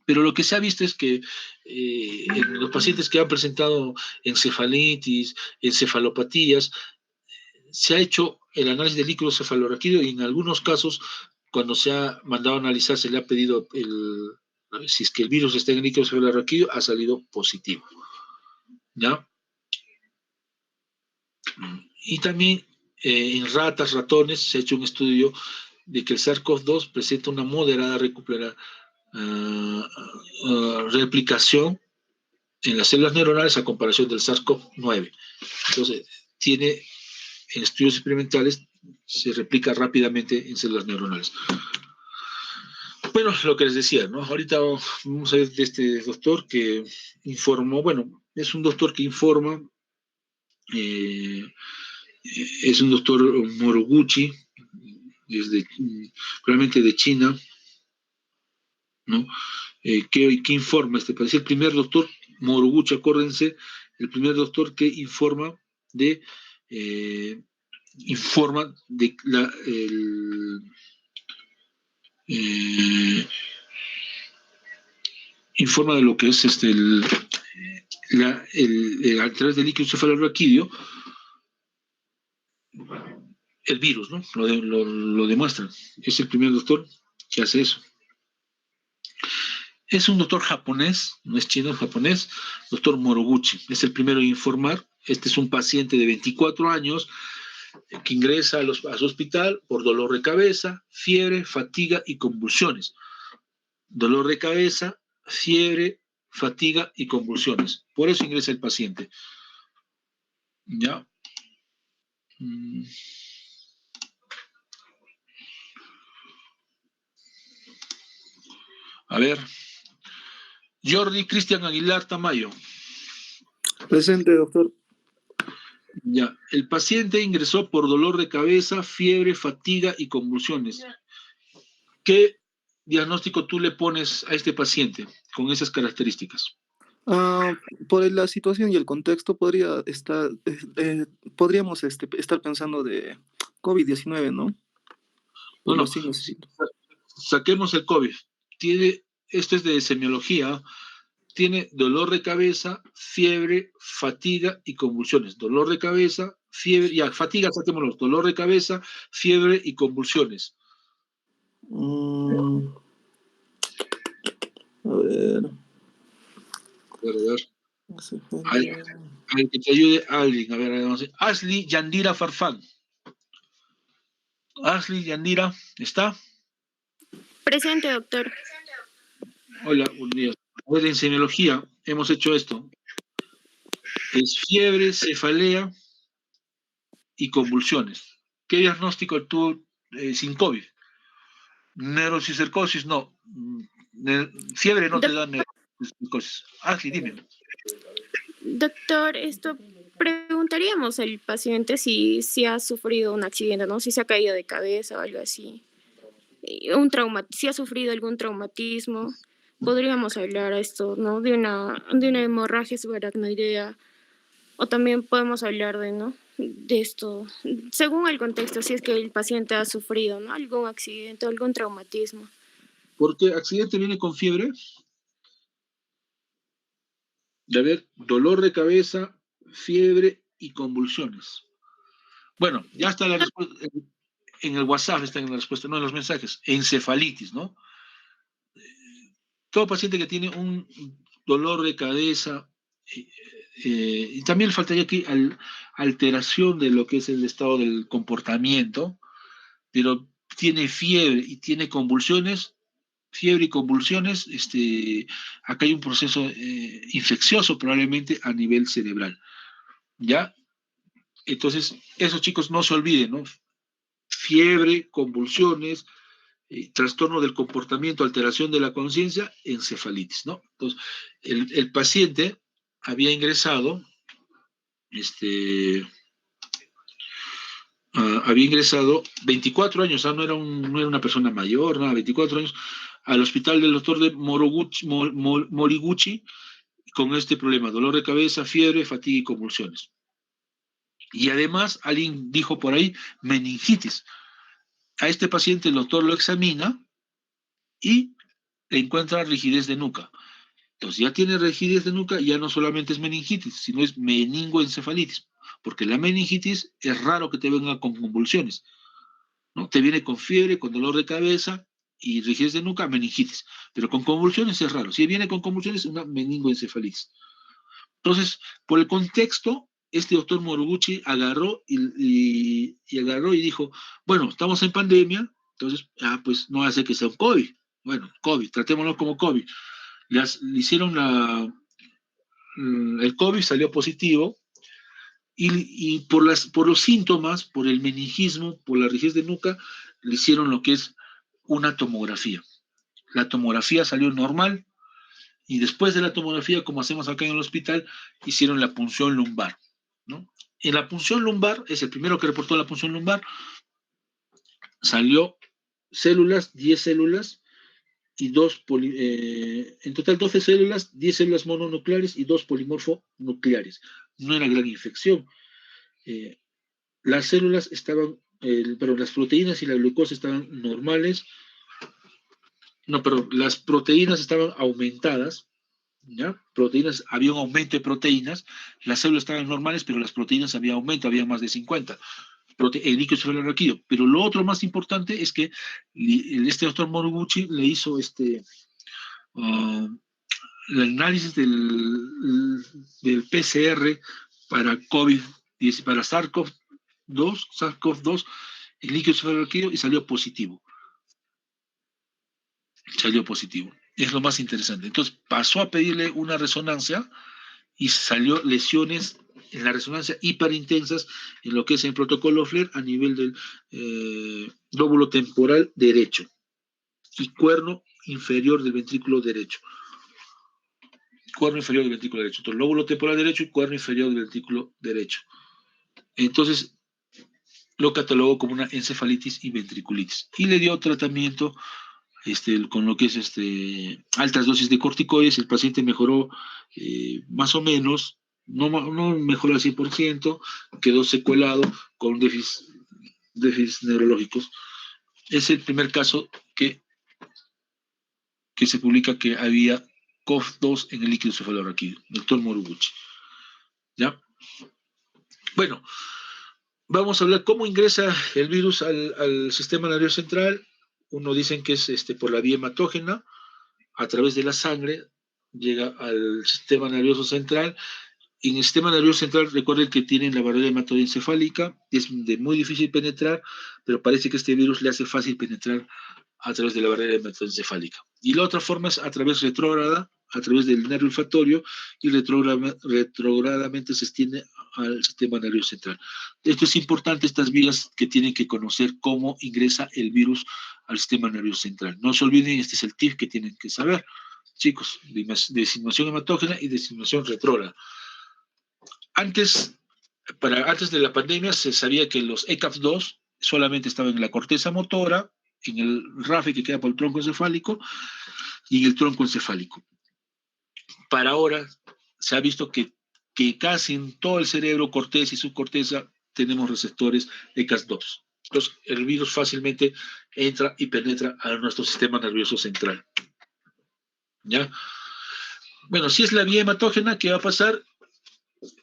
Pero lo que se ha visto es que en los pacientes que han presentado encefalitis, encefalopatías, se ha hecho el análisis del líquido cefalorraquídeo y en algunos casos, cuando se ha mandado a analizar, se le ha pedido si es que el virus está en el líquido cefalorraquídeo, ha salido positivo. ¿Ya? Y también en ratas, ratones, se ha hecho un estudio de que el SARS-CoV-2 presenta una moderada replicación en las células neuronales a comparación del SARS-CoV-9. Entonces, en estudios experimentales se replica rápidamente en células neuronales. Bueno, lo que les decía, ¿no? Ahorita vamos a ver de este doctor que informó, bueno, es un doctor que informa, es un doctor Moroguchi, probablemente de China, ¿no? Que informa es el primer doctor, Moroguchi, acuérdense, el primer doctor que informa de informa de lo que es a través del líquido cefalorraquídeo el virus, ¿no? Lo demuestra. Es el primer doctor que hace eso. Es un doctor japonés, no es chino, es japonés, doctor Moroguchi. Es el primero en informar. Este es un paciente de 24 años que ingresa a su hospital por dolor de cabeza, fiebre, fatiga y convulsiones. Dolor de cabeza, fiebre, fatiga y convulsiones. Por eso ingresa el paciente. ¿Ya? A ver. Jordi Cristian Aguilar Tamayo. Presente, doctor. Ya. El paciente ingresó por dolor de cabeza, fiebre, fatiga y convulsiones. ¿Qué diagnóstico tú le pones a este paciente con esas características? Por la situación y el contexto podríamos estar pensando de COVID-19, ¿no? Por No, los signos y síntomas. saquemos el COVID. Esto es de semiología. Tiene dolor de cabeza, fiebre, fatiga y convulsiones. Dolor de cabeza, fiebre, ya, fatiga, saquémoslo. Dolor de cabeza, fiebre y convulsiones. A ver. A ver, que te ayude alguien. A ver, vamos a ver. Ashley Yandira Farfán. Ashley Yandira, ¿está? Presente, doctor. Hola, buenos días. A ver, en semiología hemos hecho esto. Es fiebre, cefalea y convulsiones. ¿Qué diagnóstico tuvo sin COVID? Neurocicercosis, no. Fiebre no te da neurocicercosis. Ashley, dime. Doctor, preguntaríamos al paciente si ha sufrido un accidente, ¿no? Si se ha caído de cabeza o algo así. Si ha sufrido algún traumatismo. Podríamos hablar ¿no? De una hemorragia subaracnoidea. O también podemos hablar de esto, según el contexto, si es que el paciente ha sufrido, ¿no? Algún accidente o algún traumatismo. ¿Por qué accidente viene con fiebre? De haber dolor de cabeza, fiebre y convulsiones. Bueno, ya está la respuesta. En el WhatsApp está en la respuesta, no en los mensajes. Encefalitis, ¿no? todo paciente que tiene un dolor de cabeza, y también faltaría aquí alteración de lo que es el estado del comportamiento, pero tiene fiebre y tiene convulsiones, fiebre y convulsiones, acá hay un proceso infeccioso probablemente a nivel cerebral, ¿ya? Entonces, esos chicos no se olviden, ¿no? Fiebre, convulsiones, trastorno del comportamiento, alteración de la conciencia, encefalitis, ¿no? Entonces, el paciente había ingresado, había ingresado 24 años, no era, no era una persona mayor, nada, 24 años, al hospital del doctor de Moriguchi, con este problema, dolor de cabeza, fiebre, fatiga y convulsiones. Y además, alguien dijo por ahí, meningitis. A este paciente el doctor lo examina y le encuentra rigidez de nuca. Entonces ya tiene rigidez de nuca, ya no solamente es meningitis, sino es meningoencefalitis, porque la meningitis es raro que te venga con convulsiones, ¿no? Te viene con fiebre, con dolor de cabeza y rigidez de nuca, meningitis, pero con convulsiones es raro. Si viene con convulsiones, una meningoencefalitis. Entonces, por el contexto, este doctor Moriguchi agarró agarró y dijo, bueno, estamos en pandemia, entonces, pues no hace que sea un COVID. Bueno, COVID, tratémoslo como COVID. Le hicieron el COVID, salió positivo, y por los síntomas, por el meningismo, por la rigidez de nuca, le hicieron lo que es una tomografía. La tomografía salió normal, y después de la tomografía, como hacemos acá en el hospital, hicieron la punción lumbar, ¿no? En la punción lumbar, es el primero que reportó la punción lumbar, salió células, 10 células, y en total 12 células, 10 células mononucleares y 2 polimorfonucleares. No era gran infección. Las células estaban, pero las proteínas y la glucosa estaban normales. No, pero las proteínas estaban aumentadas, ¿ya? Proteínas, había un aumento de proteínas, las células estaban normales, pero las proteínas había aumento, había más de 50. El líquido cefalorraquídeo. Pero lo otro más importante es que este doctor Moriguchi le hizo el análisis del PCR para COVID, para SARS-CoV-2, el líquido cefalorraquídeo, y salió positivo. Salió positivo. Es lo más interesante. Entonces pasó a pedirle una resonancia y salió lesiones en la resonancia hiperintensas en lo que es el protocolo FLAIR a nivel del lóbulo temporal derecho y cuerno inferior del ventrículo derecho. Cuerno inferior del ventrículo derecho. Entonces, lóbulo temporal derecho y cuerno inferior del ventrículo derecho. Entonces, lo catalogó como una encefalitis y ventriculitis. Y le dio tratamiento con lo que es altas dosis de corticoides. El paciente mejoró más o menos, no mejoró al 100%, quedó secuelado con déficits neurológicos. Es el primer caso que se publica que había COV-2 en el líquido cefalorraquídeo, doctor Moriguchi. ¿Ya? Bueno, vamos a hablar cómo ingresa el virus al sistema nervioso central. Uno dicen que es por la vía hematógena, a través de la sangre, llega al sistema nervioso central. En el sistema nervioso central, recuerden que tienen la barrera hematoencefálica, es de muy difícil penetrar, pero parece que este virus le hace fácil penetrar a través de la barrera hematoencefálica. Y la otra forma es a través retrógrada, a través del nervio olfatorio, y retrogradamente se extiende al sistema nervioso central. Esto es importante, estas vías que tienen que conocer cómo ingresa el virus al sistema nervioso central. No se olviden, este es el tip que tienen que saber, chicos, de insinuación hematógena y de insinuación retrógrada. Antes de la pandemia se sabía que los ECAF2 solamente estaban en la corteza motora, en el RAFE que queda por el tronco encefálico y en el tronco encefálico. Para ahora se ha visto que casi en todo el cerebro, corteza y subcorteza, tenemos receptores ECAF2. Entonces el virus fácilmente entra y penetra a nuestro sistema nervioso central. ¿Ya? Bueno, si es la vía hematógena, ¿qué va a pasar?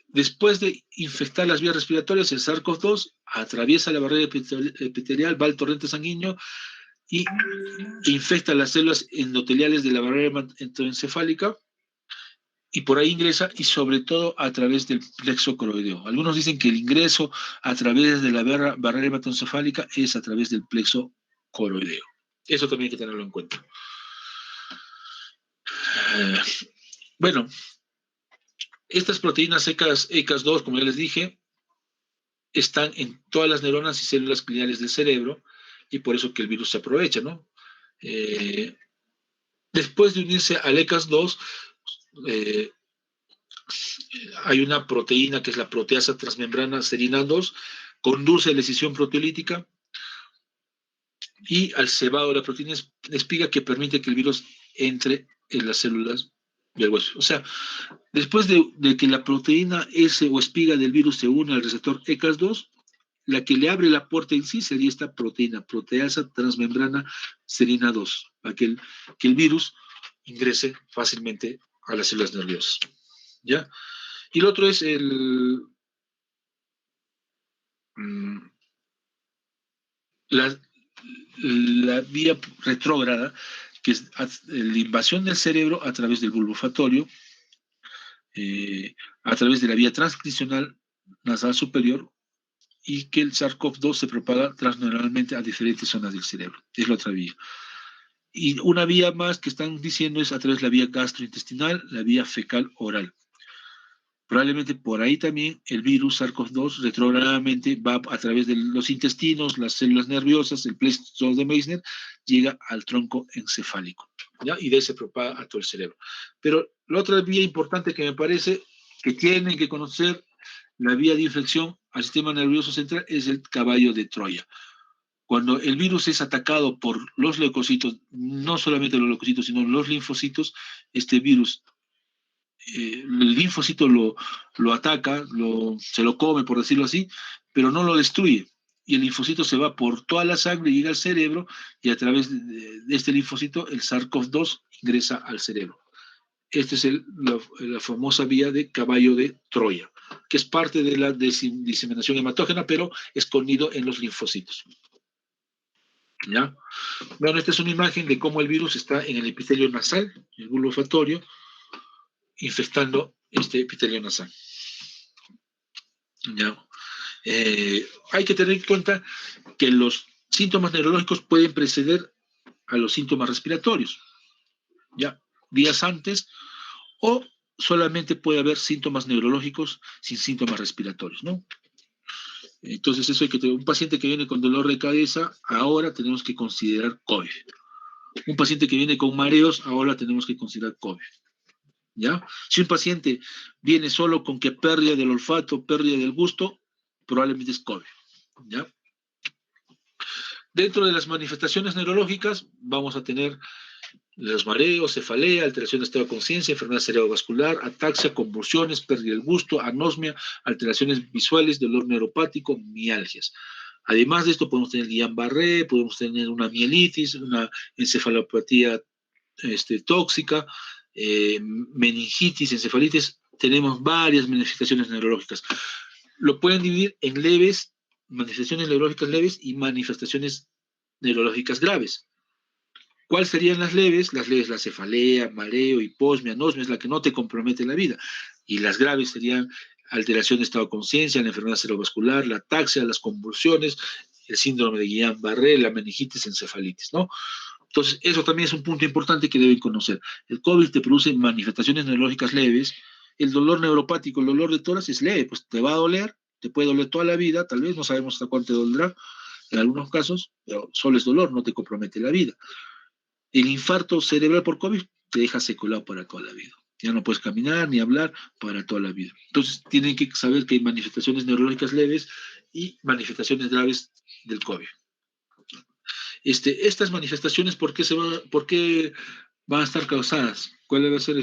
Después de infectar las vías respiratorias, el SARS-CoV-2 atraviesa la barrera epitelial, va al torrente sanguíneo y infecta las células endoteliales de la barrera hematoencefálica y por ahí ingresa y sobre todo a través del plexo coroideo. Algunos dicen que el ingreso a través de la barrera hematoencefálica es a través del plexo coroideo. Eso también hay que tenerlo en cuenta. Bueno, estas proteínas secas ECAS2, como ya les dije, están en todas las neuronas y células gliales del cerebro y por eso que el virus se aprovecha, ¿no? Después de unirse al ECAS2, hay una proteína que es la proteasa transmembrana serina 2, conduce a la escisión proteolítica y al cebado de la proteína espiga que permite que el virus entre en las células del hueso. O sea, después de que la proteína S o espiga del virus se une al receptor ECAS2, la que le abre la puerta en sí sería esta proteína, proteasa transmembrana serina 2, para que el virus ingrese fácilmente a las células nerviosas. ¿Ya? Y lo otro es la vía retrógrada, que es la invasión del cerebro a través del bulbo olfatorio, a través de la vía transcripcional nasal superior, y que el SARS-CoV-2 se propaga transneuronalmente a diferentes zonas del cerebro. Es la otra vía. Y una vía más que están diciendo es a través de la vía gastrointestinal, la vía fecal oral. Probablemente por ahí también el virus SARS-CoV-2 retrogradadamente va a través de los intestinos, las células nerviosas, el plexo de Meissner, llega al tronco encefálico, ¿ya? Y de ahí se propaga a todo el cerebro. Pero la otra vía importante que me parece que tienen que conocer, la vía de infección al sistema nervioso central, es el caballo de Troya. Cuando el virus es atacado por los leucocitos, no solamente los leucocitos, sino los linfocitos, este virus, el linfocito lo ataca, se lo come, por decirlo así, pero no lo destruye. Y el linfocito se va por toda la sangre, llega al cerebro, y a través de este linfocito, el SARS-CoV-2 ingresa al cerebro. Esta es la famosa vía de caballo de Troya, que es parte de la diseminación hematógena, pero escondido en los linfocitos. ¿Ya? Bueno, esta es una imagen de cómo el virus está en el epitelio nasal, el bulbo olfatorio, infectando este epitelio nasal. ¿Ya? Hay que tener en cuenta que los síntomas neurológicos pueden preceder a los síntomas respiratorios, ¿ya? Días antes, o solamente puede haber síntomas neurológicos sin síntomas respiratorios, ¿no? Entonces, eso hay que tener. Un paciente que viene con dolor de cabeza, ahora tenemos que considerar COVID. Un paciente que viene con mareos, ahora tenemos que considerar COVID. ¿Ya? Si un paciente viene solo con que pérdida del olfato, pérdida del gusto, probablemente es COVID. ¿Ya? Dentro de las manifestaciones neurológicas vamos a tener los mareos, cefalea, alteración de estado de conciencia, enfermedad cerebrovascular, ataxia, convulsiones, pérdida del gusto, anosmia, alteraciones visuales, dolor neuropático, mialgias. Además de esto podemos tener Guillain-Barré, podemos tener una mielitis, una encefalopatía tóxica, meningitis, encefalitis. Tenemos varias manifestaciones neurológicas. Lo pueden dividir en leves, manifestaciones neurológicas leves y manifestaciones neurológicas graves. ¿Cuáles serían las leves? Las leves, la cefalea, mareo, hiposmia, anosmia, es la que no te compromete la vida. Y las graves serían alteración de estado de conciencia, la enfermedad cerebrovascular, la ataxia, las convulsiones, el síndrome de Guillain-Barré, la meningitis, encefalitis, ¿no? Entonces, eso también es un punto importante que deben conocer. El COVID te produce manifestaciones neurológicas leves. El dolor neuropático, el dolor de tórax es leve, pues te va a doler, te puede doler toda la vida, tal vez no sabemos hasta cuánto te dolerá en algunos casos, pero solo es dolor, no te compromete la vida. El infarto cerebral por COVID te deja seculado para toda la vida. Ya no puedes caminar ni hablar para toda la vida. Entonces, tienen que saber que hay manifestaciones neurológicas leves y manifestaciones graves del COVID. Estas manifestaciones, ¿por qué van a estar causadas? ¿Cuál va a ser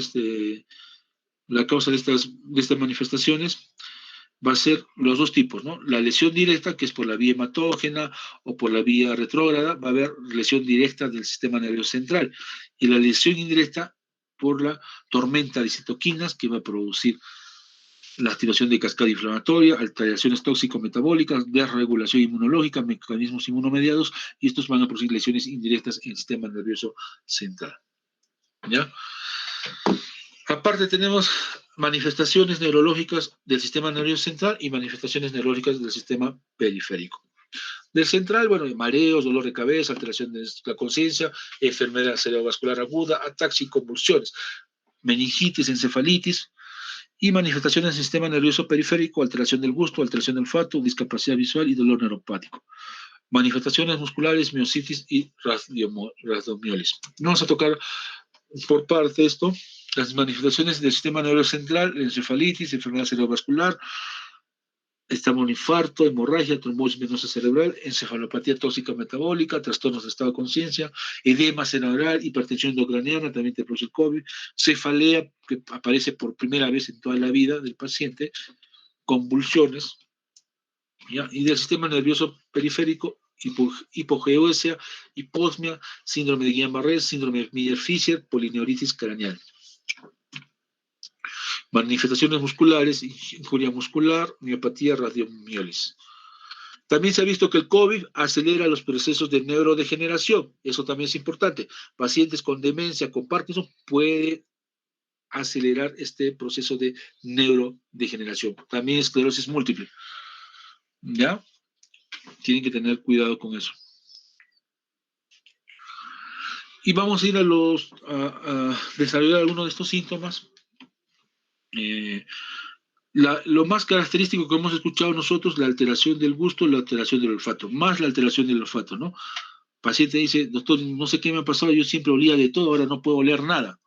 la causa de estas manifestaciones? Va a ser los dos tipos, ¿no? La lesión directa, que es por la vía hematógena o por la vía retrógrada, va a haber lesión directa del sistema nervioso central. Y la lesión indirecta por la tormenta de citoquinas que va a producir la activación de cascada inflamatoria, alteraciones tóxico-metabólicas, desregulación inmunológica, mecanismos inmunomediados, y estos van a producir lesiones indirectas en el sistema nervioso central. ¿Ya? Aparte tenemos manifestaciones neurológicas del sistema nervioso central y manifestaciones neurológicas del sistema periférico. Del central, bueno, mareos, dolor de cabeza, alteración de la conciencia, enfermedad cerebrovascular aguda, ataxia y convulsiones, meningitis, encefalitis, y manifestaciones del sistema nervioso periférico, alteración del gusto, alteración del olfato, discapacidad visual y dolor neuropático. Manifestaciones musculares, miositis y rhabdomiolis. Vamos a tocar por parte esto, las manifestaciones del sistema nervioso central, encefalitis, enfermedad cerebrovascular, estamos en infarto, hemorragia, trombosis venosa cerebral, encefalopatía tóxica metabólica, trastornos de estado de conciencia, edema cerebral, hipertensión endocraniana, también te produce el COVID, cefalea, que aparece por primera vez en toda la vida del paciente, convulsiones, ¿ya? Y del sistema nervioso periférico, hipogeusia, hiposmia, síndrome de Guillain-Barré, síndrome de Miller-Fisher, polineuritis craneal. Manifestaciones musculares, injuria muscular, miopatía, rhabdomiolis. También se ha visto que el COVID acelera los procesos de neurodegeneración. Eso también es importante. Pacientes con demencia, con Parkinson, puede acelerar este proceso de neurodegeneración. También esclerosis múltiple. ¿Ya? Tienen que tener cuidado con eso. Y vamos a ir a desarrollar algunos de estos síntomas. Lo más característico que hemos escuchado nosotros, la alteración del gusto, la alteración del olfato, más la alteración del olfato, ¿no? El paciente dice, doctor, no sé qué me ha pasado, yo siempre olía de todo, ahora no puedo oler nada.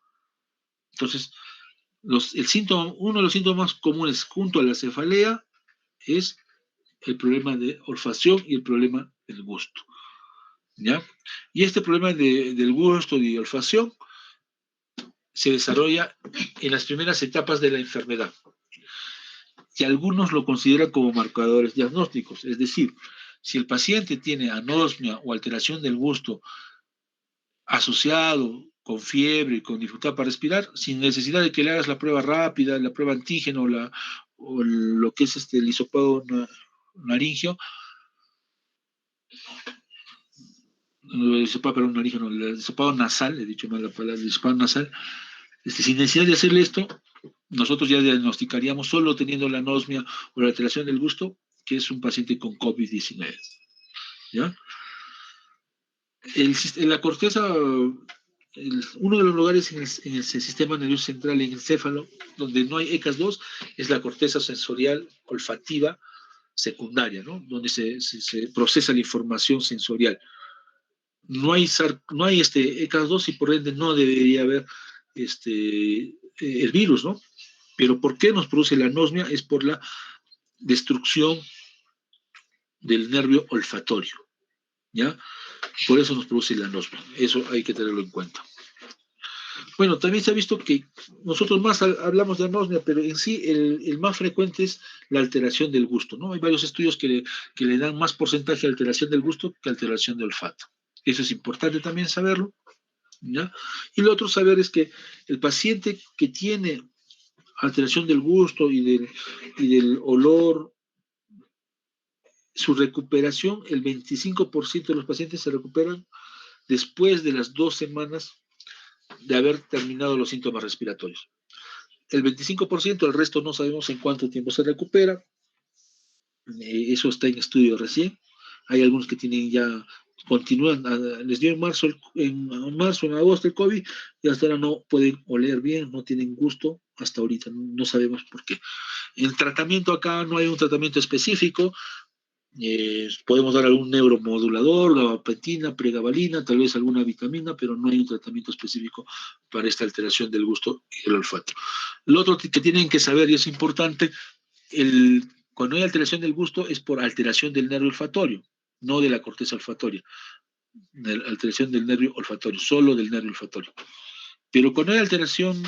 Entonces, uno de los síntomas más comunes junto a la cefalea es el problema de olfacción y el problema del gusto, ¿ya? Y este problema del gusto y olfacción se desarrolla en las primeras etapas de la enfermedad. Y algunos lo consideran como marcadores diagnósticos, es decir, si el paciente tiene anosmia o alteración del gusto asociado con fiebre, con dificultad para respirar, sin necesidad de que le hagas la prueba rápida, la prueba antígeno o lo que es el hisopado naringio, el hisopado nasal, he dicho mal la palabra, el hisopado nasal, sin necesidad de hacerle esto, nosotros ya diagnosticaríamos solo teniendo la anosmia o la alteración del gusto, que es un paciente con COVID-19. ¿Ya? La corteza, uno de los lugares en el sistema nervioso central, en el céfalo, donde no hay ECAS2, es la corteza sensorial olfativa secundaria, ¿no? Donde se procesa la información sensorial. No hay ECAS2 y por ende no debería haber el virus, ¿no? Pero ¿por qué nos produce la anosmia? Es por la destrucción del nervio olfatorio, ¿ya? Por eso nos produce la anosmia. Eso hay que tenerlo en cuenta. Bueno, también se ha visto que nosotros más hablamos de anosmia, pero en sí el más frecuente es la alteración del gusto, ¿no? Hay varios estudios que le dan más porcentaje de alteración del gusto que alteración de olfato. Eso es importante también saberlo, ¿ya? Y lo otro saber es que el paciente que tiene alteración del gusto y del olor, su recuperación, el 25% de los pacientes se recuperan después de las 2 semanas de haber terminado los síntomas respiratorios. El 25%, el resto no sabemos en cuánto tiempo se recupera. Eso está en estudio recién. Hay algunos que tienen ya, continúan, les dio en marzo, en agosto el COVID, y hasta ahora no pueden oler bien, no tienen gusto, hasta ahorita, no sabemos por qué. El tratamiento acá no hay un tratamiento específico. Podemos dar algún neuromodulador, gabapentina, pregabalina, tal vez alguna vitamina, pero no hay un tratamiento específico para esta alteración del gusto y el olfato. Lo otro que tienen que saber, y es importante, cuando hay alteración del gusto es por alteración del nervio olfatorio, no de la corteza olfatoria. Alteración del nervio olfatorio, solo del nervio olfatorio. Pero cuando hay alteración,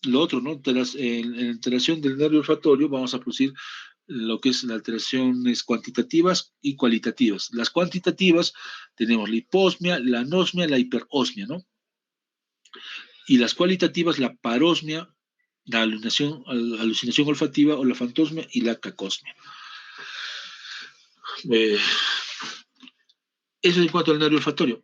lo otro, ¿no? En alteración del nervio olfatorio vamos a producir lo que es las alteraciones cuantitativas y cualitativas. Las cuantitativas tenemos la hiposmia, la anosmia, la hiperosmia, ¿no? Y las cualitativas, la parosmia la alucinación olfativa o la fantosmia y la cacosmia. Eso en cuanto al nervio olfatorio.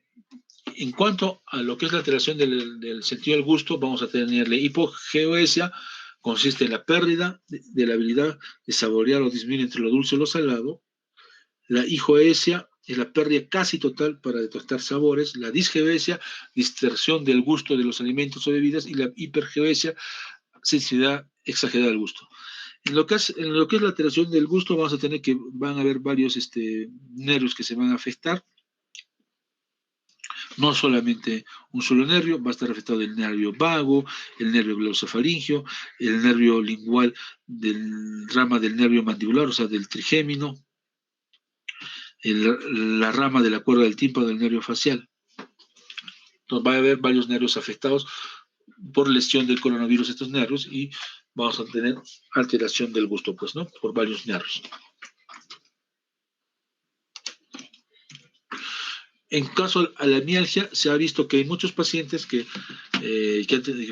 En cuanto a lo que es la alteración del sentido del gusto, vamos a tener la hipogeoesia, consiste en la pérdida de la habilidad de saborear o disminuir entre lo dulce y lo salado. La hijoesia es la pérdida casi total para detectar sabores. La disgeoesia, distorsión del gusto de los alimentos o bebidas. Y la hipergeoesia, sensibilidad exagerada al gusto. En lo que es la alteración del gusto, vamos a tener que van a haber varios nervios que se van a afectar. No solamente un solo nervio, va a estar afectado el nervio vago, el nervio glosofaringeo, el nervio lingual del rama del nervio mandibular, o sea, del trigémino, la rama de la cuerda del tímpano del nervio facial. Entonces va a haber varios nervios afectados por lesión del coronavirus estos nervios y vamos a tener alteración del gusto, pues, ¿no? Por varios nervios. En caso a la mialgia, se ha visto que hay muchos pacientes que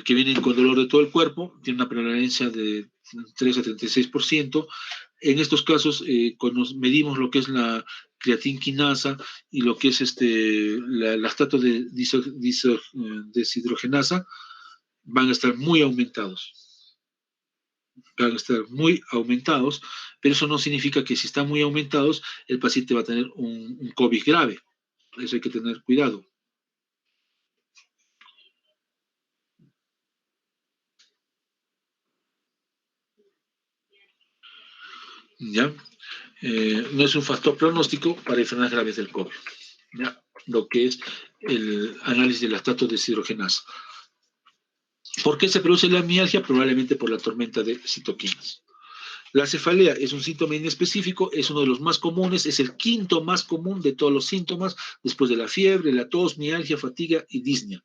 vienen con dolor de todo el cuerpo, tienen una prevalencia de 3 a 36%. En estos casos, cuando medimos lo que es la creatinquinasa y lo que es la lactato de deshidrogenasa, van a estar muy aumentados. Van a estar muy aumentados, pero eso no significa que si están muy aumentados, el paciente va a tener un COVID grave. Eso hay que tener cuidado. ¿Ya? No es un factor pronóstico para enfermedades graves del COVID. ¿Ya? Lo que es el análisis del lactato de deshidrogenasa. ¿Por qué se produce la mialgia? Probablemente por la tormenta de citoquinas. La cefalea es un síntoma inespecífico, es uno de los más comunes, es el quinto más común de todos los síntomas, después de la fiebre, la tos, mialgia, fatiga y disnea.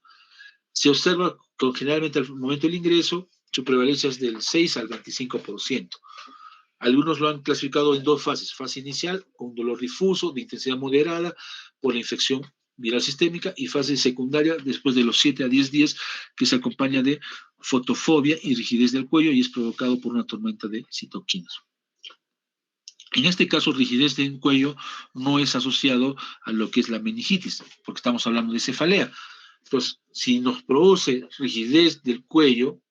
Se observa generalmente al momento del ingreso, su prevalencia es del 6 al 25%. Algunos lo han clasificado en dos fases. Fase inicial, con dolor difuso, de intensidad moderada, por la infección viral sistémica, y fase secundaria, después de los 7 a 10 días, que se acompaña de fotofobia y rigidez del cuello y es provocado por una tormenta de citoquinas. En este caso, rigidez del cuello no es asociado a lo que es la meningitis, porque estamos hablando de cefalea. Entonces, si nos produce rigidez del cuello,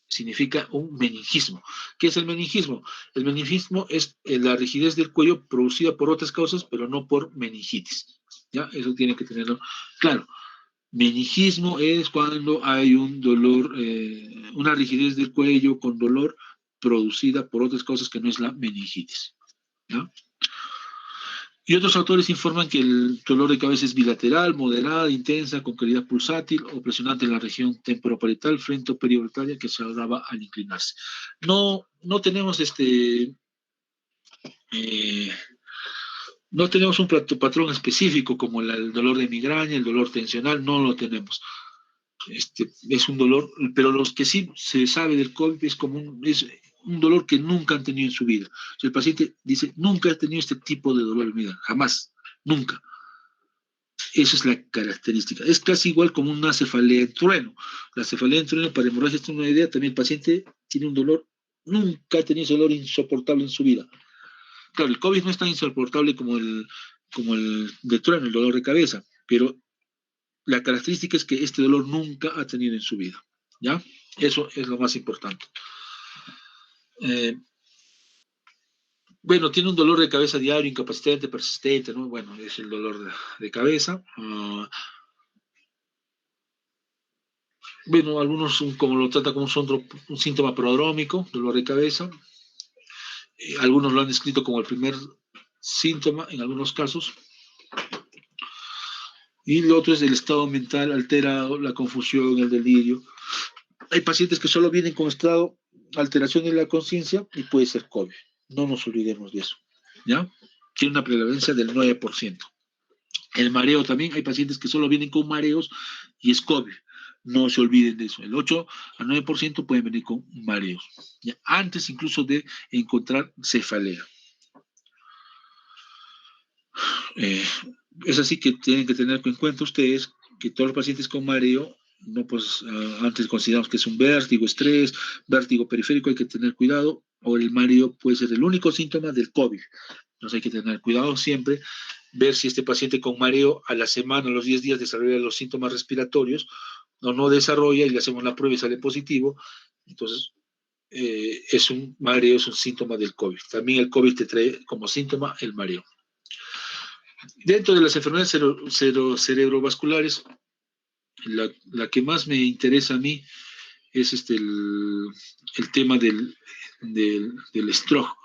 significa un meningismo. ¿Qué es el meningismo? El meningismo es la rigidez del cuello producida por otras causas, pero no por meningitis. ¿Ya? Eso tiene que tenerlo claro. Meningismo es cuando hay un dolor, una rigidez del cuello con dolor producida por otras causas que no es la meningitis. ¿Ya? Y otros autores informan que el dolor de cabeza es bilateral, moderada, intensa, con calidad pulsátil o presionante en la región temporoparietal, frente o periorbital, que se agrava al inclinarse. No tenemos no tenemos un patrón específico como el dolor de migraña, el dolor tensional, no lo tenemos. Es un dolor, pero los que sí se sabe del COVID es un dolor que nunca han tenido en su vida. O sea, el paciente dice, nunca he tenido este tipo de dolor en mi vida, jamás, nunca. Esa es la característica. Es casi igual como una cefalea en trueno. La cefalea en trueno, para hemorragia, es una idea, también el paciente tiene un dolor, nunca ha tenido ese dolor insoportable en su vida. Claro, el COVID no es tan insoportable como el de trueno, el dolor de cabeza, pero la característica es que este dolor nunca ha tenido en su vida. ¿Ya? Eso es lo más importante. Bueno, tiene un dolor de cabeza diario, incapacitante, persistente, ¿no? Bueno, es el dolor de cabeza. Bueno, algunos como lo tratan como un síntoma prodrómico, dolor de cabeza. Algunos lo han descrito como el primer síntoma en algunos casos. Y lo otro es el estado mental alterado, la confusión, el delirio. Hay pacientes que solo vienen con estado alteración de la conciencia y puede ser COVID. No nos olvidemos de eso. ¿Ya? Tiene una prevalencia del 9%. El mareo también, hay pacientes que solo vienen con mareos y es COVID. No se olviden de eso. El 8 al 9% pueden venir con mareos. ¿Ya? Antes incluso de encontrar cefalea. Es así que tienen que tener en cuenta ustedes que todos los pacientes con mareo ¿no? Pues antes consideramos que es un vértigo, estrés, vértigo periférico, hay que tener cuidado, o el mareo puede ser el único síntoma del COVID. Entonces hay que tener cuidado siempre, ver si este paciente con mareo a la semana, a los 10 días desarrolla los síntomas respiratorios, o no desarrolla y le hacemos la prueba y sale positivo, entonces es un mareo, es un síntoma del COVID. También el COVID te trae como síntoma el mareo. Dentro de las enfermedades cerebrovasculares, la que más me interesa a mí es el tema del stroke.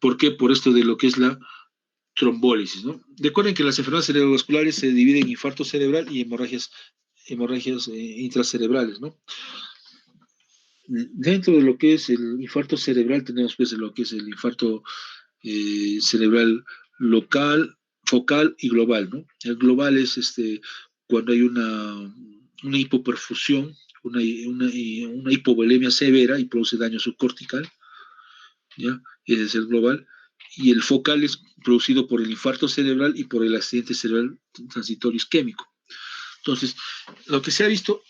¿Por qué? Por esto de lo que es la trombólisis, ¿no? Recuerden que las enfermedades cerebrovasculares se dividen en infarto cerebral y hemorragias intracerebrales, ¿no? Dentro de lo que es el infarto cerebral tenemos pues lo que es el infarto cerebral local, focal y global, ¿no? El global es cuando hay una hipoperfusión, una hipovolemia severa y produce daño subcortical, ¿ya? Ese es el global. Y el focal es producido por el infarto cerebral y por el accidente cerebral transitorio isquémico. Entonces, lo que se ha visto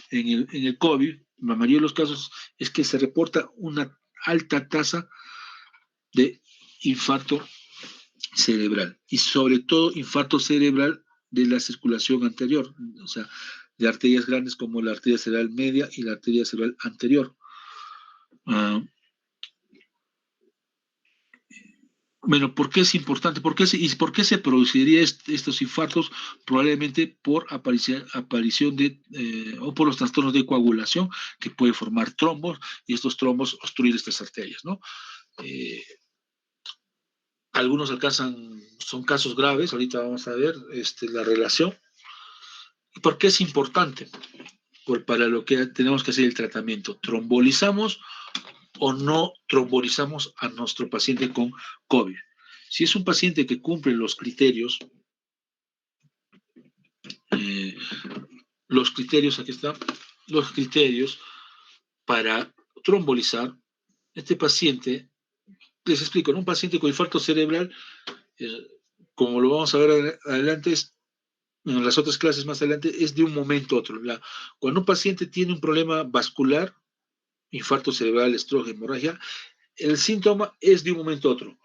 en el COVID, la mayoría de los casos, es que se reporta una alta tasa de infarto cerebral y sobre todo infarto cerebral de la circulación anterior, o sea, de arterias grandes como la arteria cerebral media y la arteria cerebral anterior. Bueno, ¿por qué es importante? ¿Por qué se produciría estos infartos? Probablemente por aparición o por los trastornos de coagulación que puede formar trombos y estos trombos obstruir estas arterias, ¿no? Algunos son casos graves, ahorita vamos a ver la relación. ¿Por qué es importante? Para lo que tenemos que hacer el tratamiento. ¿Trombolizamos o no trombolizamos a nuestro paciente con COVID? Si es un paciente que cumple los criterios, aquí están, los criterios para trombolizar, este paciente, les explico, ¿no? Un paciente con infarto cerebral, como lo vamos a ver adelante, en las otras clases más adelante, es de un momento a otro. Cuando un paciente tiene un problema vascular, infarto cerebral, stroke, hemorragia, el síntoma es de un momento a otro.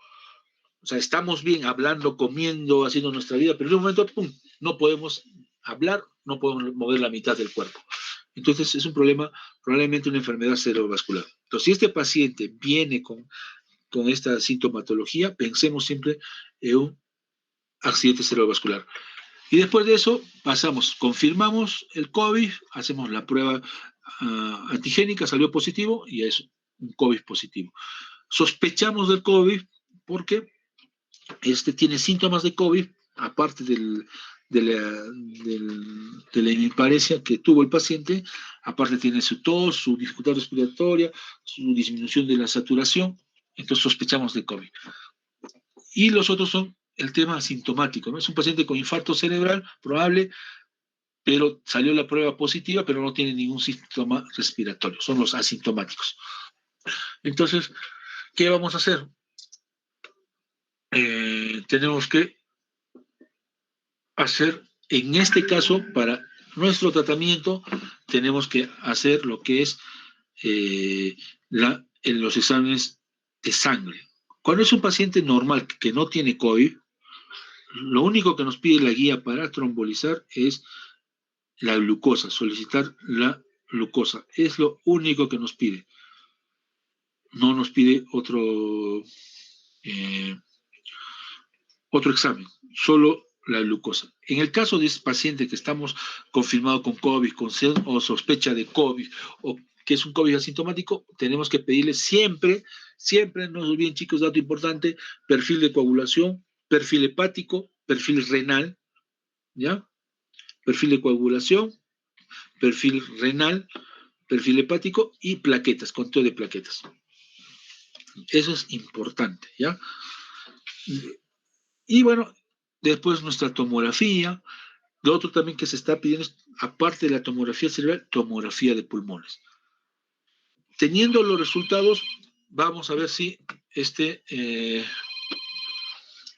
O sea, estamos bien hablando, comiendo, haciendo nuestra vida, pero de un momento a otro, ¡pum!, no podemos hablar, no podemos mover la mitad del cuerpo. Entonces es un problema, probablemente una enfermedad cerebrovascular. Entonces, si este paciente viene con esta sintomatología, pensemos siempre en un accidente cerebrovascular. Y después de eso, confirmamos el COVID, hacemos la prueba antigénica, salió positivo y es un COVID positivo. Sospechamos del COVID porque tiene síntomas de COVID, aparte de la hemiparesia que tuvo el paciente, aparte tiene su tos, su dificultad respiratoria, su disminución de la saturación, entonces sospechamos de COVID. Y los otros son el tema asintomático, ¿no? Es un paciente con infarto cerebral probable, pero salió la prueba positiva, pero no tiene ningún síntoma respiratorio, son los asintomáticos. Entonces, ¿qué vamos a hacer? Tenemos que hacer, en este caso, para nuestro tratamiento, tenemos que hacer lo que es en los exámenes de sangre. Cuando es un paciente normal que no tiene COVID, lo único que nos pide la guía para trombolizar es la glucosa, solicitar la glucosa. Es lo único que nos pide. No nos pide otro examen, solo la glucosa. En el caso de ese paciente que estamos confirmado con COVID, o sospecha de COVID, o que es un COVID asintomático, tenemos que pedirle siempre, no se olviden, chicos, dato importante, perfil de coagulación, perfil hepático, perfil renal, ¿ya? Perfil de coagulación, perfil renal, perfil hepático y plaquetas, conteo de plaquetas. Eso es importante, ¿ya? Y bueno, después nuestra tomografía. Lo otro también que se está pidiendo es, aparte de la tomografía cerebral, tomografía de pulmones. Teniendo los resultados, vamos a ver si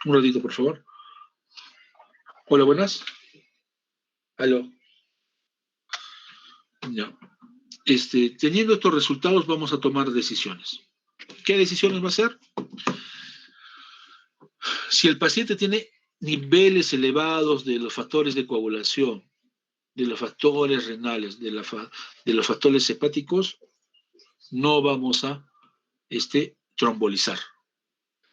un ratito, por favor. Hola, buenas. Aló. Ya. Teniendo estos resultados, vamos a tomar decisiones. ¿Qué decisiones va a ser? Si el paciente tiene niveles elevados de los factores de coagulación, de los factores renales, de los factores hepáticos, no vamos a trombolizar.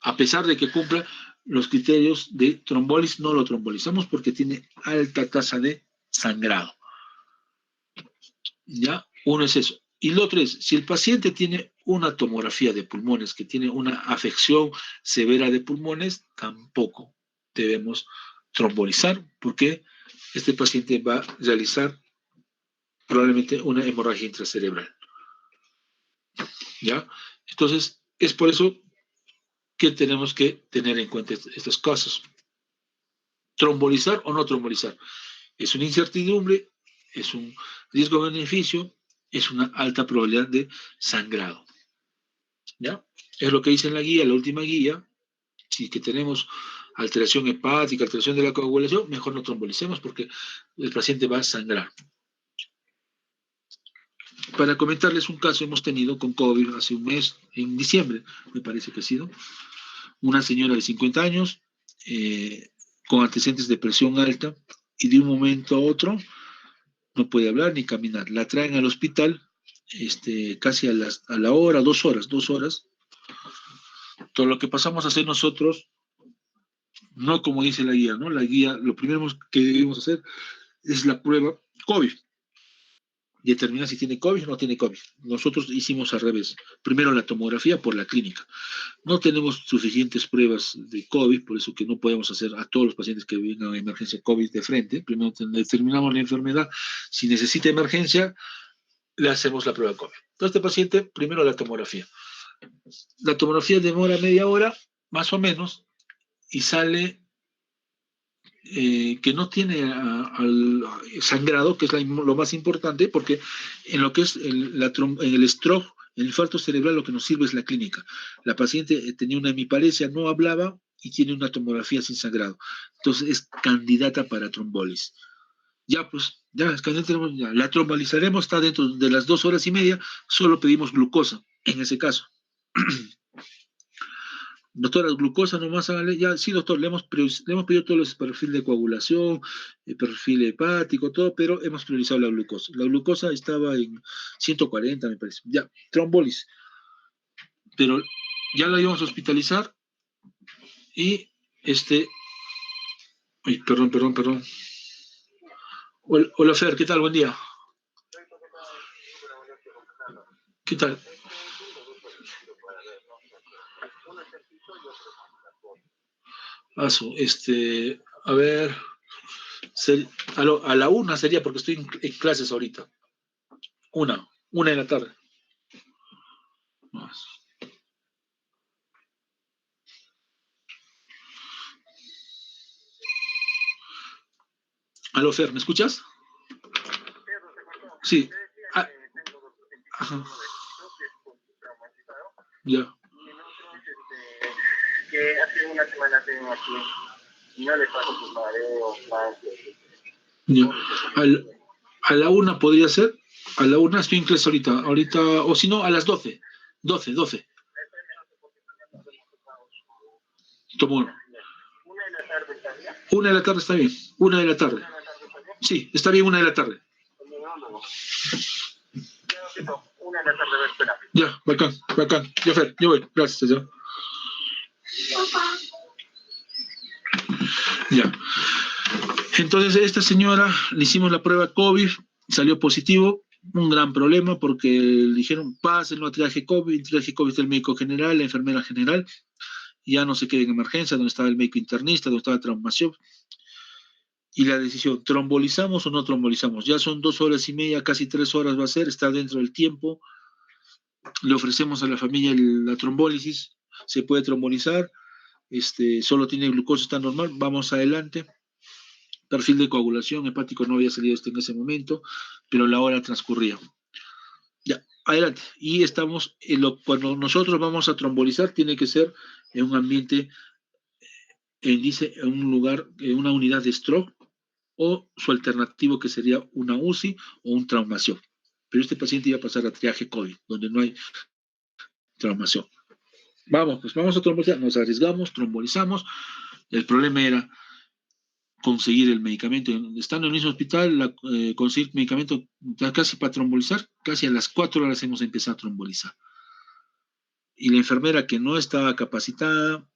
A pesar de que cumpla los criterios de trombólisis, no lo trombolizamos porque tiene alta tasa de sangrado. ¿Ya? Uno es eso. Y lo otro es, si el paciente tiene una tomografía de pulmones, que tiene una afección severa de pulmones, tampoco debemos trombolizar porque este paciente va a realizar probablemente una hemorragia intracerebral. ¿Ya? Entonces, es por eso que tenemos que tener en cuenta estos casos. Trombolizar o no trombolizar. Es una incertidumbre, es un riesgo-beneficio, es una alta probabilidad de sangrado. ¿Ya? Es lo que dice en la guía, la última guía. Si que tenemos alteración hepática, alteración de la coagulación, mejor no trombolicemos porque el paciente va a sangrar. Para comentarles un caso hemos tenido con COVID hace un mes, en diciembre, me parece que ha sido, una señora de 50 años con antecedentes de presión alta y de un momento a otro no puede hablar ni caminar. La traen al hospital casi a la hora, 2 horas. Todo lo que pasamos a hacer nosotros, no como dice la guía, ¿no? La guía, lo primero que debemos hacer es la prueba COVID. Determinar si tiene COVID o no tiene COVID. Nosotros hicimos al revés. Primero la tomografía por la clínica. No tenemos suficientes pruebas de COVID, por eso que no podemos hacer a todos los pacientes que vengan a emergencia COVID de frente. Primero determinamos la enfermedad. Si necesita emergencia, le hacemos la prueba de COVID. Entonces, este paciente, primero la tomografía. La tomografía demora media hora, más o menos, y sale que no tiene al sangrado, que es lo más importante, porque en lo que es en el stroke, el infarto cerebral, lo que nos sirve es la clínica. La paciente tenía una hemiparesia, no hablaba y tiene una tomografía sin sangrado. Entonces es candidata para trombolis. Ya, pues, ya, ya, la trombolizaremos, está dentro de las 2 horas y media, solo pedimos glucosa, en ese caso. Doctora, glucosa nomás, hágale. Ya, sí, doctor, le hemos pedido todos los perfiles de coagulación, el perfil hepático, todo, pero hemos priorizado la glucosa. La glucosa estaba en 140, me parece. Ya, trombolis. Pero ya la íbamos a hospitalizar y Ay, perdón. Hola, Fer, ¿qué tal? Buen día. ¿Qué tal? A ver, a la 1 sería porque estoy en clases ahorita. Una de la tarde. Más. Aló, Fer, ¿me escuchas? Sí. Ajá. Ya. Que hace una semana tengo aquí y no le paso sus mareos, Ya. A la 1 podría ser. A la 1 estoy en clase ahorita, o si no, a las 12. 12. Tomo uno. 1 de la tarde está bien. 1 de la tarde está bien. 1 de la tarde. Sí, está bien 1 de la tarde. 1 de la tarde, espera. Ya, bacán. Ya, Fer, yo voy. Gracias, ya. Ya. Entonces, a esta señora le hicimos la prueba COVID, salió positivo, un gran problema porque le dijeron, pásenlo a triaje COVID está el médico general, la enfermera general, ya no se quede en emergencia, donde estaba el médico internista, donde estaba la traumación. Y la decisión, ¿trombolizamos o no trombolizamos? Ya son 2 horas y media, casi 3 horas va a ser, está dentro del tiempo. Le ofrecemos a la familia la trombólisis, se puede trombolizar, solo tiene glucosa, está normal, vamos adelante. Perfil de coagulación hepático no había salido en ese momento, pero la hora transcurría. Ya, adelante. Y estamos, cuando nosotros vamos a trombolizar, tiene que ser en un ambiente, dice, en un lugar, en una unidad de stroke, o su alternativo que sería una UCI o un traumación. pero este paciente iba a pasar a triaje COVID, donde no hay traumación. Vamos, pues vamos a trombolizar, nos arriesgamos, trombolizamos. El problema era conseguir el medicamento. Estando en el mismo hospital, conseguir medicamento casi para trombolizar, casi a las 4 horas hemos empezado a trombolizar. Y la enfermera que no estaba capacitada,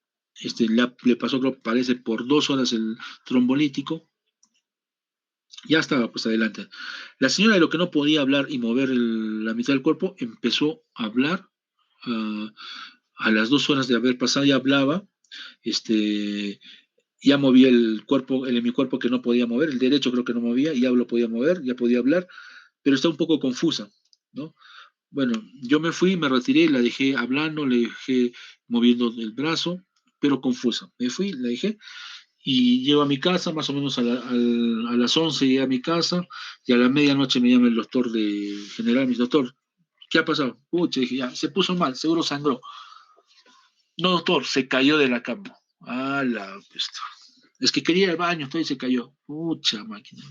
le pasó, creo, parece, por 2 horas el trombolítico, ya estaba pues adelante. La señora, de lo que no podía hablar y mover la mitad del cuerpo, empezó a hablar. A las 2 horas de haber pasado ya hablaba, ya movía el cuerpo, el hemicuerpo que no podía mover, el derecho creo que no movía, ya lo podía mover, ya podía hablar, pero está un poco confusa, ¿no? Bueno, yo me fui, me retiré, la dejé hablando, le dejé moviendo el brazo, pero confusa. Me fui, la dejé, y llego a mi casa, más o menos a las 11 llegué a mi casa, y a la medianoche me llama el doctor de general, mi doctor, ¿qué ha pasado? Pucha, dije, ya, se puso mal, seguro sangró. No, doctor, se cayó de la cama. Ah, es que quería ir al baño, entonces se cayó. Pucha máquina.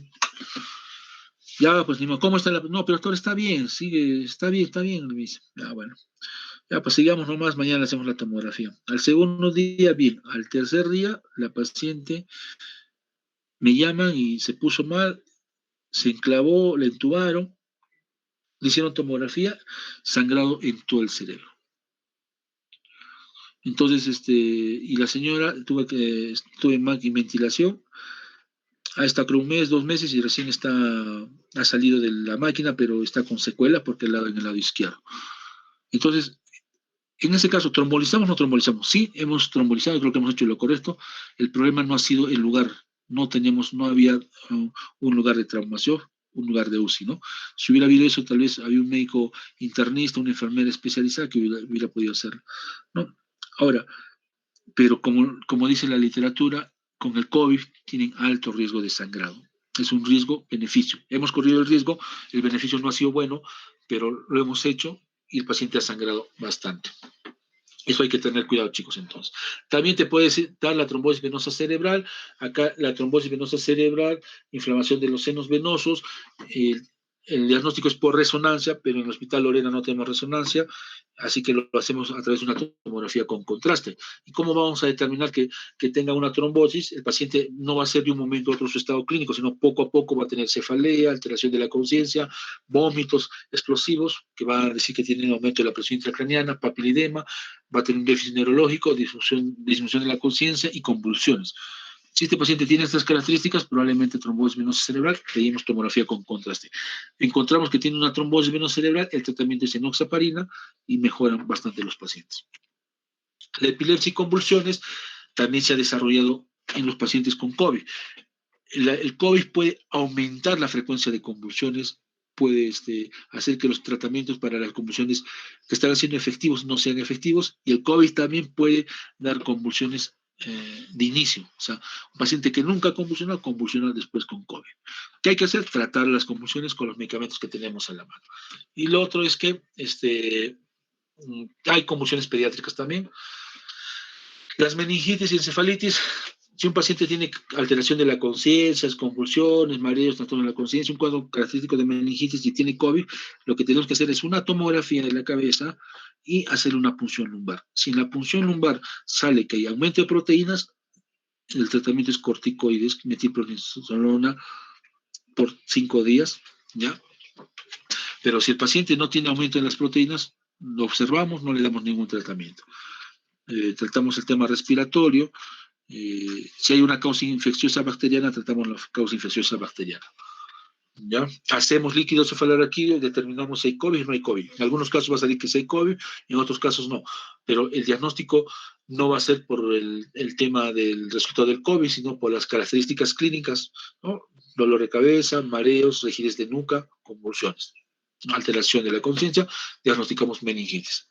Ya, pues ni modo, ¿cómo está la? No, pero doctor, está bien, sigue, está bien, me dice. Ya, bueno. Ya, pues sigamos nomás, mañana hacemos la tomografía. Al segundo día, bien. Al tercer día, la paciente me llaman y se puso mal, se enclavó, le entubaron, le hicieron tomografía, sangrado en todo el cerebro. Entonces, y la señora estuve en ventilación, ha estado creo 1 mes, 2 meses y recién ha salido de la máquina, pero está con secuelas porque en el lado izquierdo. Entonces, en ese caso, ¿trombolizamos o no trombolizamos? Sí, hemos trombolizado, creo que hemos hecho lo correcto. El problema no ha sido el lugar, no había un lugar de traumación, un lugar de UCI, ¿no? Si hubiera habido eso, tal vez había un médico internista, una enfermera especializada que hubiera podido hacerlo, ¿no? Ahora, pero como dice la literatura, con el COVID tienen alto riesgo de sangrado. Es un riesgo-beneficio. Hemos corrido el riesgo, el beneficio no ha sido bueno, pero lo hemos hecho y el paciente ha sangrado bastante. Eso hay que tener cuidado, chicos, entonces. También te puede dar la trombosis venosa cerebral. Acá la trombosis venosa cerebral, inflamación de los senos venosos. El diagnóstico es por resonancia, pero en el Hospital Lorena no tenemos resonancia, así que lo hacemos a través de una tomografía con contraste. ¿Y cómo vamos a determinar que tenga una trombosis? El paciente no va a ser de un momento a otro su estado clínico, sino poco a poco va a tener cefalea, alteración de la conciencia, vómitos explosivos, que va a decir que tiene un aumento de la presión intracraniana, papiledema, va a tener un déficit neurológico, disminución de la conciencia y convulsiones. Si este paciente tiene estas características, probablemente trombosis venosa cerebral, pedimos tomografía con contraste. Encontramos que tiene una trombosis venosa cerebral, el tratamiento es enoxaparina y mejoran bastante los pacientes. La epilepsia y convulsiones también se ha desarrollado en los pacientes con COVID. El COVID puede aumentar la frecuencia de convulsiones, puede hacer que los tratamientos para las convulsiones que están siendo efectivos no sean efectivos, y el COVID también puede dar convulsiones de inicio. O sea, un paciente que nunca convulsiona después con COVID. ¿Qué hay que hacer? Tratar las convulsiones con los medicamentos que tenemos a la mano. Y lo otro es que hay convulsiones pediátricas también. Las meningitis y encefalitis, si un paciente tiene alteración de la conciencia, convulsiones, mareos, trastorno de la conciencia, un cuadro característico de meningitis y tiene COVID, lo que tenemos que hacer es una tomografía de la cabeza y hacer una punción lumbar. Si en la punción lumbar sale que hay aumento de proteínas, el tratamiento es corticoides, metilprednisolona por 5 días, ¿ya? Pero si el paciente no tiene aumento en las proteínas, lo observamos, no le damos ningún tratamiento. Tratamos el tema respiratorio. Si hay una causa infecciosa bacteriana, tratamos la causa infecciosa bacteriana. ¿Ya? Hacemos líquido cefalorraquídeo y determinamos si hay COVID o no hay COVID. En algunos casos va a salir que sí hay COVID, en otros casos no. Pero el diagnóstico no va a ser por el tema del resultado del COVID, sino por las características clínicas, ¿no? Dolor de cabeza, mareos, rigidez de nuca, convulsiones. Alteración de la conciencia, diagnosticamos meningitis.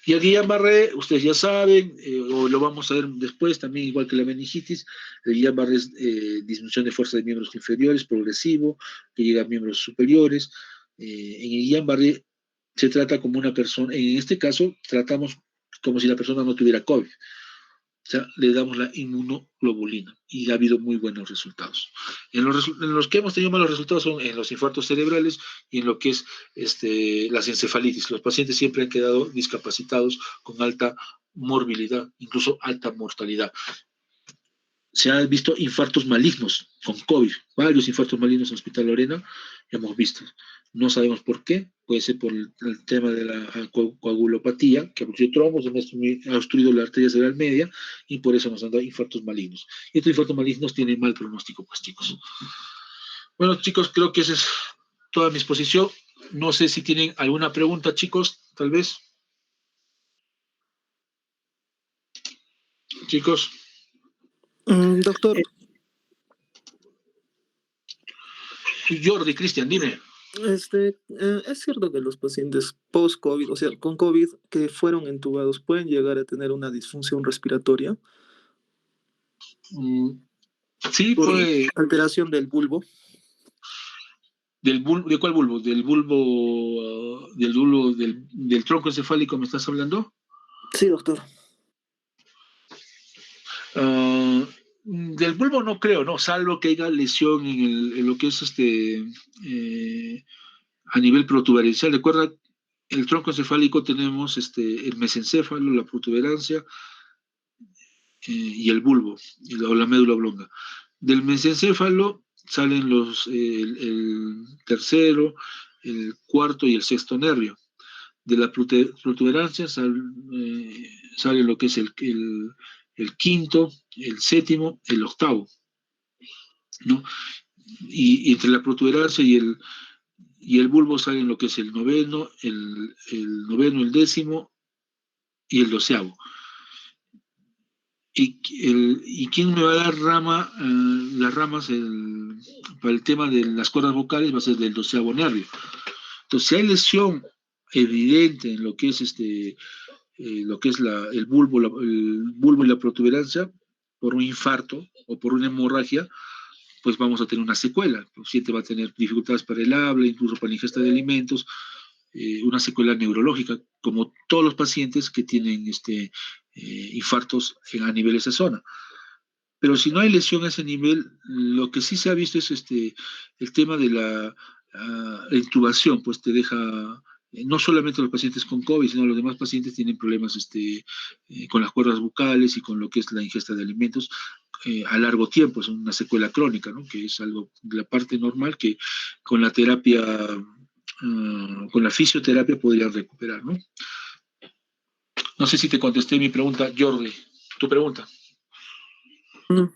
Y el Guillain-Barré, ustedes ya saben, o lo vamos a ver después, también igual que la meningitis, el Guillain-Barré es disminución de fuerza de miembros inferiores, progresivo, que llega a miembros superiores. En el Guillain-Barré se trata como una persona, en este caso tratamos como si la persona no tuviera COVID. sea, le damos la inmunoglobulina y ha habido muy buenos resultados. En los que hemos tenido malos resultados son en los infartos cerebrales y en lo que es las encefalitis. Los pacientes siempre han quedado discapacitados con alta morbilidad, incluso alta mortalidad. Se han visto infartos malignos con COVID, varios infartos malignos en el Hospital Lorena, hemos visto. No sabemos por qué, puede ser por el tema de la coagulopatía, que ha producido trombos, ha obstruido la arteria cerebral media y por eso nos han dado infartos malignos. Y estos infartos malignos tienen mal pronóstico, pues chicos. Bueno, chicos, creo que esa es toda mi exposición. No sé si tienen alguna pregunta, chicos, tal vez. Chicos. Doctor, Jordi, Cristian, dime. ¿es cierto que los pacientes post-COVID, o sea, con COVID, que fueron entubados, pueden llegar a tener una disfunción respiratoria Sí, por puede. alteración del bulbo? ¿De cuál bulbo? ¿Del tronco encefálico me estás hablando? Sí, doctor. Ah, del bulbo no creo, ¿no? Salvo que haya lesión en lo que es a nivel protuberancial. Recuerda, el tronco encefálico tenemos el mesencéfalo, la protuberancia y el bulbo, o la médula oblonga. Del mesencéfalo salen el tercero, el cuarto y el sexto nervio. De la protuberancia sale lo que es el quinto, el séptimo, el octavo, ¿no? Y entre la protuberancia y el bulbo salen lo que es el noveno, el décimo y el doceavo. ¿Y quién me va a dar las ramas para el tema de las cuerdas vocales? Va a ser del doceavo nervio. Entonces, si hay lesión evidente en lo que es el bulbo y la protuberancia, por un infarto o por una hemorragia, pues vamos a tener una secuela. El paciente va a tener dificultades para el habla, incluso para la ingesta de alimentos, una secuela neurológica, como todos los pacientes que tienen infartos a nivel de esa zona. Pero si no hay lesión a ese nivel, lo que sí se ha visto es el tema de la intubación, pues te deja, no solamente los pacientes con COVID, sino los demás pacientes tienen problemas con las cuerdas bucales y con lo que es la ingesta de alimentos a largo tiempo, es una secuela crónica, ¿no? Que es algo de la parte normal que con la terapia, con la fisioterapia podrían recuperar, ¿no? No sé si te contesté mi pregunta, Jordi, tu pregunta.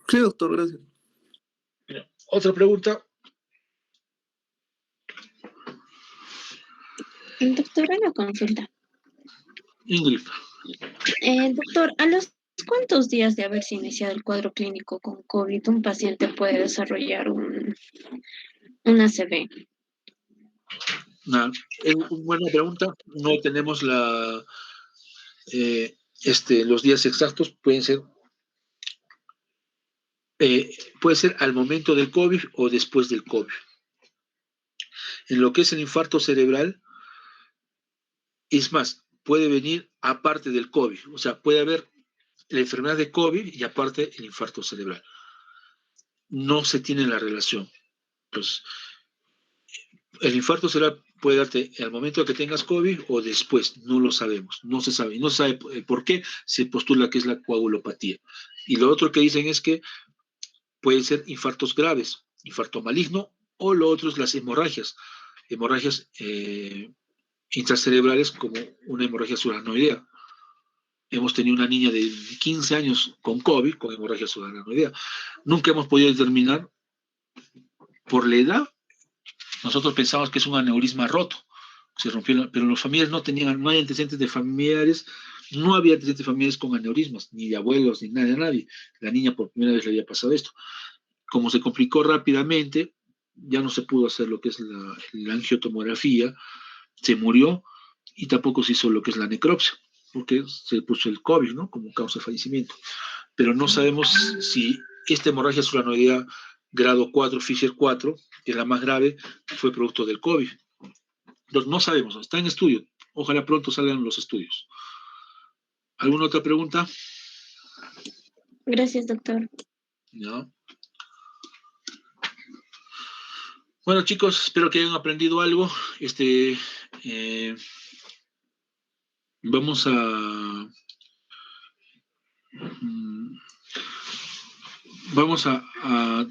Sí, doctor, gracias. Mira, otra pregunta. Doctora, la consulta. Ingrid. Doctor, ¿a los cuántos días de haberse iniciado el cuadro clínico con COVID un paciente puede desarrollar un ACV? Es una buena pregunta. No tenemos los días exactos. Puede ser al momento del COVID o después del COVID. En lo que es el infarto cerebral, es más, puede venir aparte del COVID. O sea, puede haber la enfermedad de COVID y aparte el infarto cerebral. No se tiene la relación. Entonces, el infarto cerebral puede darte al momento que tengas COVID o después, no lo sabemos, no se sabe. No se sabe por qué se postula que es la coagulopatía. Y lo otro que dicen es que pueden ser infartos graves, infarto maligno, o lo otro es las hemorragias intracerebrales como una hemorragia subaracnoidea. Hemos tenido una niña de 15 años con COVID, con hemorragia subaracnoidea. Nunca hemos podido determinar por la edad. Nosotros pensamos que es un aneurisma roto, se rompió, pero los familiares no hay antecedentes de familiares, no había antecedentes familiares con aneurismas, ni de abuelos, ni nada de nadie. La niña por primera vez le había pasado esto. Como se complicó rápidamente, ya no se pudo hacer lo que es la angiotomografía, se murió y tampoco se hizo lo que es la necropsia, porque se puso el COVID, ¿no? Como causa de fallecimiento. Pero no sabemos si esta hemorragia subaracnoidea grado 4, Fisher 4, que es la más grave, fue producto del COVID. Entonces, no sabemos, está en estudio. Ojalá pronto salgan los estudios. ¿Alguna otra pregunta? Gracias, doctor. ¿Ya? Bueno, chicos, espero que hayan aprendido algo. Eh, vamos mm, vamos a